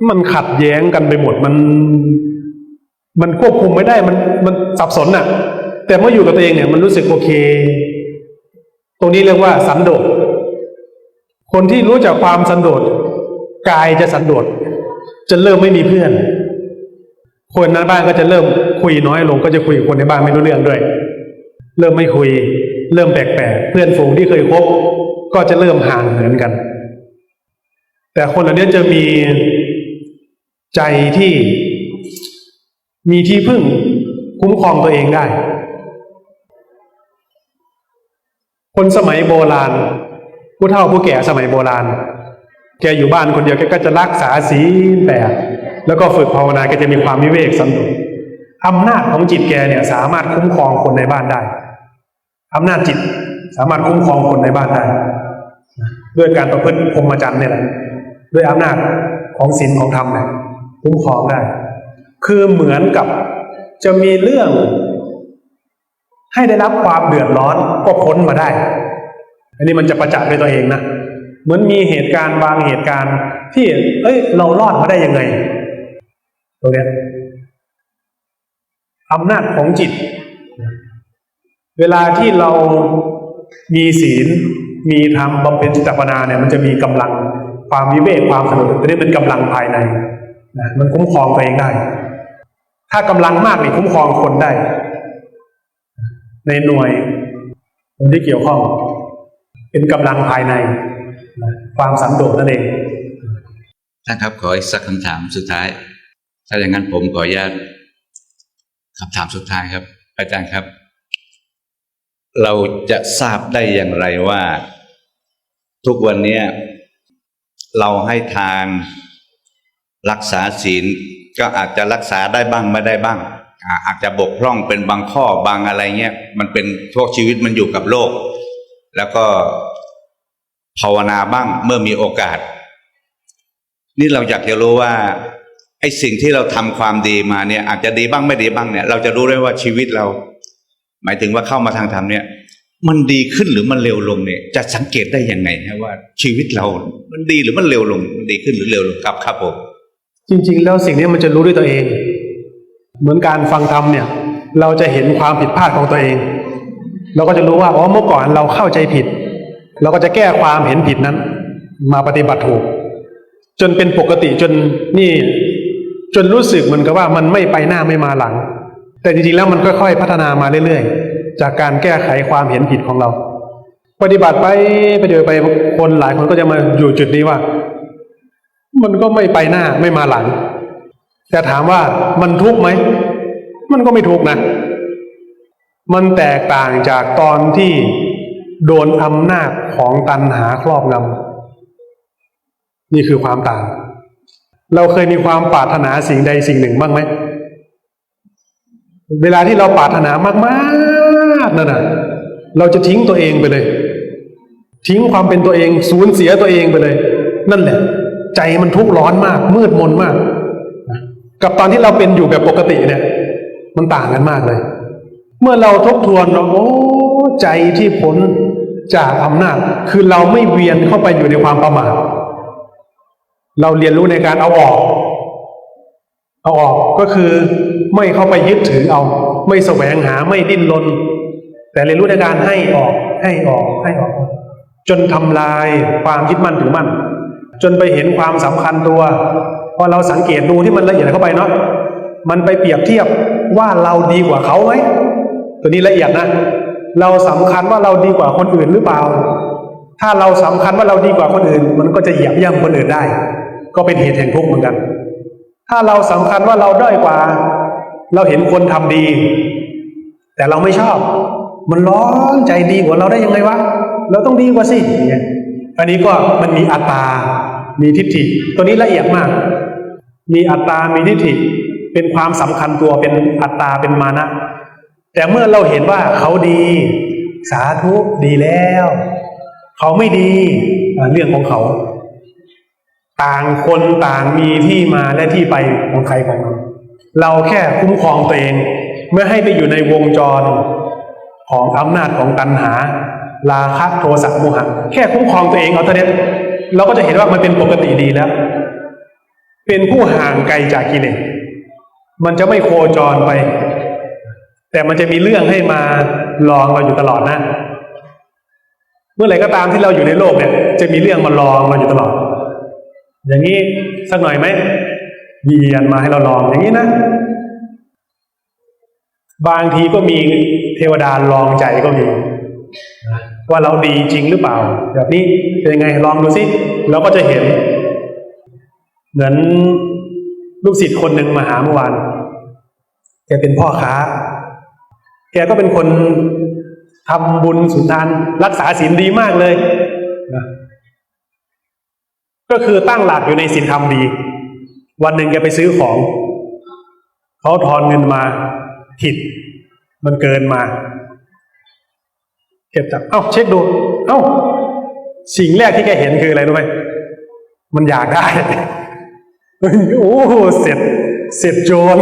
มันขัดแย้งกันไปหมดมันควบคุมไม่ได้มันสับสนน่ะแต่เมื่ออยู่กับตัวเองเนี่ยมันรู้สึกโอเคตรงนี้เรียกว่าสันโดษคนที่รู้จักความสันโดษกายจะสันโดษจะเริ่มไม่มีเพื่อนคนในบ้านก็จะเริ่มคุยน้อยลงก็จะคุยกับคนในบ้านไม่รู้เรื่องด้วยเริ่มไม่คุยเริ่มแปลกๆเพื่อนฝูงที่เคยคบก็จะเริ่มห่างเหินกันแต่คนเหล่านี้จะมีใจที่มีที่พึ่งคุ้มครองตัวเองได้คนสมัยโบราณผู้เฒ่าผู้แก่สมัยโบราณแกอยู่บ้านคนเดียวแกก็จะรักษาศีล8แล้วก็ฝึกภาวนาแกจะมีความวิเวกสันโดษอำนาจของจิตแกเนี่ยสามารถคุ้มครองคนในบ้านได้อำนาจจิตสามารถคุ้มครองคนในบ้านได้ด้วยการประพฤติพรหมจรรย์เนี่ยแหละด้วยอำนาจของศีลของธรรมเนี่ยคุ้มครองได้คือเหมือนกับจะมีเรื่องให้ได้รับความเดือดร้อนก็พ้นมาได้อันนี้มันจะประจักษ์ด้วยตัวเองนะเหมือนมีเหตุการณ์บางเหตุการณ์ที่เรารอดมาได้ยังไงตรงนี้อำนาจของจิตเวลาที่เรามีศีลมีธรรมบำเพ็ญจิตภาวนาเนี่ยมันจะมีกำลังความวิเวกความสงบตัวนี้เป็นกำลังภายในนะมันคุ้มครองตัวเองได้ถ้ากำลังมากนี่คุ้มครองคนได้ในหน่วยคนที่เกี่ยวข้องเป็นกำลังภายในความสันโดษนั่นเองท่านครับขออีกสักคำถามสุดท้ายถ้าอย่างนั้นผมขออนุญาตคำถามสุดท้ายครับอาจารย์ครับเราจะทราบได้อย่างไรว่าทุกวันนี้เราให้ทานรักษาศีลก็อาจจะรักษาได้บ้างไม่ได้บ้างอาจจะบกพร่องเป็นบางข้อบางอะไรเงี้ยมันเป็นพวกชีวิตมันอยู่กับโลกแล้วก็ภาวนาบ้างเมื่อมีโอกาสนี่เราอยากจะรู้ว่าไอ้สิ่งที่เราทำความดีมาเนี่ยอาจจะดีบ้างไม่ดีบ้างเนี่ยเราจะรู้ได้ว่าชีวิตเราหมายถึงว่าเข้ามาทางธรรมเนี่ยมันดีขึ้นหรือมันเร็วลงเนี่ยจะสังเกตได้ยังไงนะว่าชีวิตเรามันดีหรือมันเร็วลงมันดีขึ้นหรือเร็วลงครับผมจริงๆแล้วสิ่งนี้มันจะรู้ด้วยตัวเองเหมือนการฟังธรรมเนี่ยเราจะเห็นความผิดพลาดของตัวเองเราก็จะรู้ว่าอ๋อเมื่อก่อนเราเข้าใจผิดเราก็จะแก้ความเห็นผิดนั้นมาปฏิบัติถูกจนเป็นปกติจนรู้สึกเหมือนกับว่ามันไม่ไปหน้าไม่มาหลังแต่จริงๆแล้วมันค่อยๆพัฒนามาเรื่อยๆจากการแก้ไขความเห็นผิดของเราปฏิบัติไปคนหลายคนก็จะมาอยู่จุดนี้ว่ามันก็ไม่ไปหน้าไม่มาหลังแต่ถามว่ามันทุกข์ไหมมันก็ไม่ทุกข์นะมันแตกต่างจากตอนที่โดนอำนาจของตัณหาครอบงำนี่คือความต่างเราเคยมีความปรารถนาสิ่งใดสิ่งหนึ่งบ้างไหมเวลาที่เราปรารถนามากๆนั่นน่ะเราจะทิ้งตัวเองไปเลยทิ้งความเป็นตัวเองสูญเสียตัวเองไปเลยนั่นแหละใจมันทุกข์ร้อนมากมืดมนมากกับตอนที่เราเป็นอยู่แบบปกติเนี่ยมันต่างกันมากเลยเมื่อเราทบทวนเราใจที่พ้นจากอำนาจคือเราไม่เวียนเข้าไปอยู่ในความประมาทเราเรียนรู้ในการเอาออกก็คือไม่เข้าไปยึดถือเอาไม่แสวงหาไม่ดิ้นรนแต่เรียนรู้ในการให้ออกจนทำลายความยึดมั่นถือมั่นจนไปเห็นความสำคัญตัวพอเราสังเกตดูที่มันละเอียดเข้าไปเนาะมันไปเปรียบเทียบว่าเราดีกว่าเขาไหมตัวนี้ละเอียดนะเราสำคัญว่าเราดีกว่าคนอื่นหรือเปล่าถ้าเราสำคัญว่าเราดีกว่าคนอื่นมันก็จะเหยียบย่ำคนอื่นได้ก็เป็นเหตุแห่งทุกข์เหมือนกันถ้าเราสำคัญว่าเราด้อยกว่าเราเห็นคนทำดีแ แต่เราไม่ชอบมันร้อนใจดีกว่าเราได้ยังไงวะเราต้องดีกว่าสิอย่างเงี้ยอันนี้ก็มันมีอัตตามีทิฏฐิตัวนี้ละเอียดมากมีอัตตามีทิฏฐิเป็นความสำคัญตัวเป็นอัตตาเป็นมานะแต่เมื่อเราเห็นว่าเขาดีสาธุดีแล้วเขาไม่ดีเรื่องของเขาต่างคนต่างมีที่มาและที่ไปของใครของมันเราแค่คุ้มครองตัวเองไม่ให้ไปอยู่ในวงจรของอำนาจของตัณหาราคะโทสะโมหะแค่คุ้มครองตัวเองเอาเท่านี้เราก็จะเห็นว่ามันเป็นปกติดีแล้วเป็นผู้ห่างไกลจากกิเลสมันจะไม่โคจรไปแต่มันจะมีเรื่องให้มาลองเราอยู่ตลอดนะเมื่อไหร่ก็ตามที่เราอยู่ในโลกเนี่ยจะมีเรื่องมาลองเราอยู่ตลอดอย่างนี้สักหน่อยไหมเวียนมาให้เราลองอย่างนี้นะบางทีก็มีเทวดาลองใจก็มีว่าเราดีจริงหรือเปล่าแบบนี้เป็นยังไงลองดูสิเราก็จะเห็นเหมือนลูกศิษย์คนหนึ่งมาหาเมื่อวานแกเป็นพ่อค้าแกก็เป็นคนทำบุญสุนทานรักษาศีลดีมากเลยนะก็คือตั้งหลักอยู่ในศีลธรรมดีวันหนึ่งแกไปซื้อของเขาทอนเงินมาผิดมันเกินมาเก็บจับเช็คดูสิ่งแรกที่แกเห็นคืออะไรรู้ไหมมันอยากได้โอ้เสร็จโจร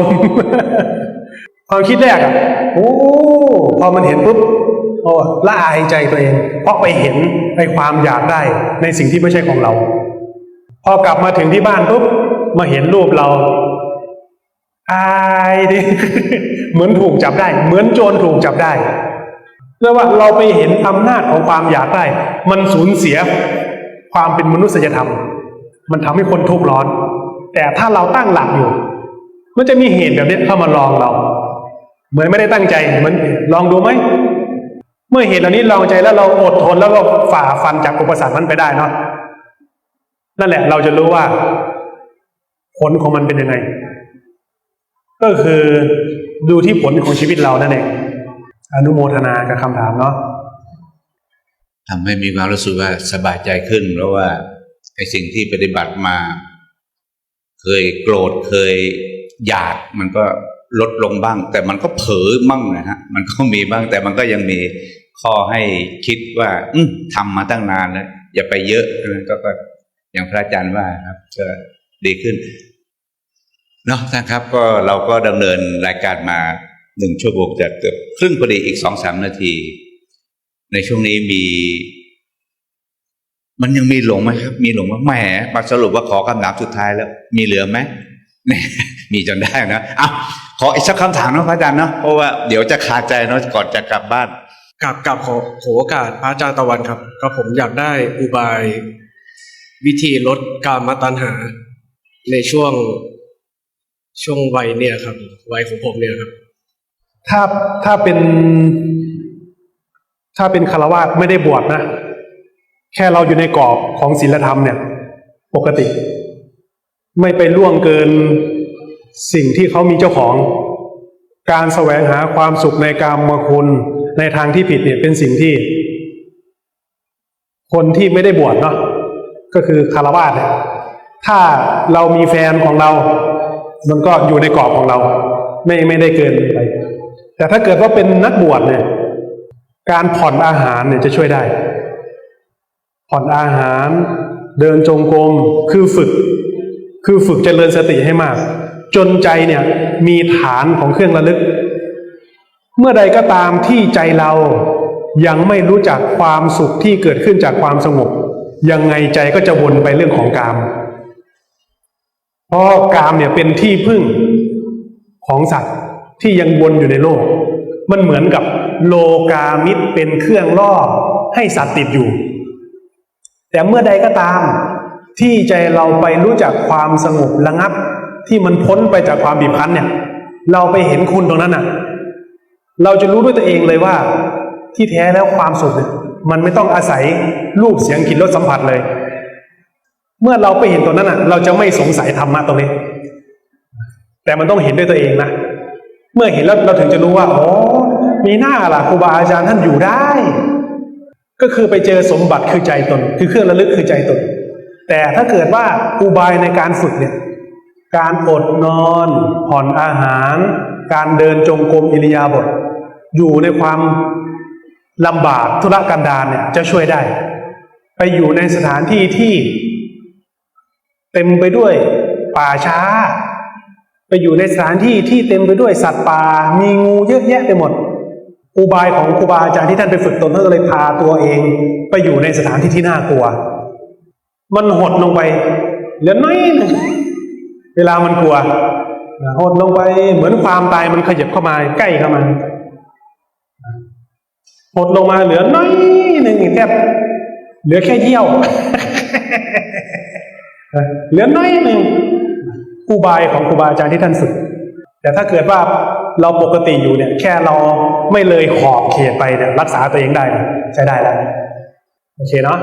ความคิดแรกพอมันเห็นปุ๊บละอายใจตัวเองเพราะไปเห็นในความอยากได้ในสิ่งที่ไม่ใช่ของเราพอกลับมาถึงที่บ้านปุ๊บมาเห็นรูปเราอายดิ เหมือนถูกจับได้เหมือนโจรถูกจับได้เรียกว่าเราไปเห็นอำนาจของความอยากได้มันสูญเสียความเป็นมนุษยธรรมมันทำให้คนทุกข์ร้อนแต่ถ้าเราตั้งหลักอยู่มันจะมีเหตุแบบนี้เข้ามาลองเราเหมือนไม่ได้ตั้งใจมันลองดูไหมเมื่อเหตุเหล่านี้ลองใจแล้วเราอดทนแล้วก็ฝ่าฟันจากอุปสรรคนั้นไปได้เนาะนั่นแหละเราจะรู้ว่าผลของมันเป็นยังไงก็คือดูที่ผลของชีวิตเรานั่นเองอนุโมทนากับคำถามเนาะทำให้มีความรู้สึกว่าสบายใจขึ้นเพราะว่าไอ้สิ่งที่ปฏิบัติมาเคยโกรธเคยอยากมันก็ลดลงบ้างแต่มันก็เผลอบ้างนะฮะมันก็มีบ้างแต่มันก็ยังมีข้อให้คิดว่าทำมาตั้งนานแล้วอย่าไปเยอะก็อย่างพระอาจารย์ว่าครับก็ดีขึ้นเนาะนะครับก็เราก็ดำเนินรายการมา1 ชั่วโมงจากเกือบครึ่งพอดีอีก 2-3 นาทีในช่วงนี้มันยังมีหลงไหมครับมีหลงว่าแหมมาสรุปว่าขอคำถามสุดท้ายแล้วมีเหลือไหมมีจนได้นะขออีกสักคำถามนะพระอาจารย์เนาะเพราะว่าเดี๋ยวจะขาดใจเนาะก่อนจะกลับบ้านกับขอโอกาสพระอาจารย์ตะวันครับก็ผมอยากได้อุบายวิธีลดกามตัณหาในช่วงวัยเนี่ยครับวัยของผมเนี่ยครับถ้าเป็นฆราวาสไม่ได้บวชนะแค่เราอยู่ในกรอบของศีลธรรมเนี่ยปกติไม่ไปล่วงเกินสิ่งที่เขามีเจ้าของการแสวงหาความสุขในกามคุณในทางที่ผิดเนี่ยเป็นสิ่งที่คนที่ไม่ได้บวชเนาะก็คือฆราวาสเนี่ยถ้าเรามีแฟนของเรามันก็อยู่ในกรอบของเราไม่ได้เกินไปแต่ถ้าเกิดว่าเป็นนักบวชเนี่ยการผ่อนอาหารเนี่ยจะช่วยได้ผ่อนอาหารเดินจงกรมคือฝึกเจริญสติให้มากจนใจเนี่ยมีฐานของเครื่องระลึกเมื่อใดก็ตามที่ใจเรายังไม่รู้จักความสุขที่เกิดขึ้นจากความสงบยังไงใจก็จะวนไปเรื่องของกามเพราะกามเนี่ยเป็นที่พึ่งของสัตว์ที่ยังวนอยู่ในโลกมันเหมือนกับโลกามิตรเป็นเครื่องล่อให้สัตว์ติดอยู่แต่เมื่อใดก็ตามที่ใจเราไปรู้จักความสงบระงับที่มันพ้นไปจากความบีบคั้นเนี่ยเราไปเห็นคุณตรงนั้นน่ะเราจะรู้ด้วยตัวเองเลยว่าที่แท้แล้วความสุขเนี่ยมันไม่ต้องอาศัยรูปเสียงกลิ่นรสสัมผัสเลยเมื่อเราไปเห็นตรงนั้นน่ะเราจะไม่สงสัยธรรมะตรงนี้แต่มันต้องเห็นด้วยตัวเองนะเมื่อเห็นแล้วเราถึงจะรู้ว่า มีหน้าล่ะครูบาอาจารย์ท่านอยู่ได้ ก็คือไปเจอสมบัติคือใจตนคือเครื่องระลึกคือใจตนแต่ถ้าเกิดว่าอุบายในการฝึกเนี่ยการอดนอนผ่อนอาหารการเดินจงกรมอิริยาบถอยู่ในความลำบากธุรกันดารเนี่ยจะช่วยได้ไปอยู่ในสถานที่ที่เต็มไปด้วยป่าช้าไปอยู่ในสถานที่ที่เต็มไปด้วยสัตว์ป่ามีงูเยอะแยะไปหมดอุบายของครูบาอาจารย์ที่ท่านไปฝึกตนท่านก็เลยพาตัวเองไปอยู่ในสถานที่ที่น่ากลัวมันหดลงไปเหลือน้อยนึงเวลามันกลัวหดลงไปเหมือนความตายมันขยับเข้ามาใกล้เข้ามาหดลงมาเหลือน้อยนึงแทบเหลือแค่เยี่ยว เหลือน้อยนึงอุบายของครูบาอาจารย์ที่ท่านฝึกแต่ถ้าเกิดว่าเราปกติอยู่เนี่ยแค่เราไม่เลยขอบเขตไปเนี่ยรักษาตัวเองได้ใช้ได้แล้วโอเคเนาะ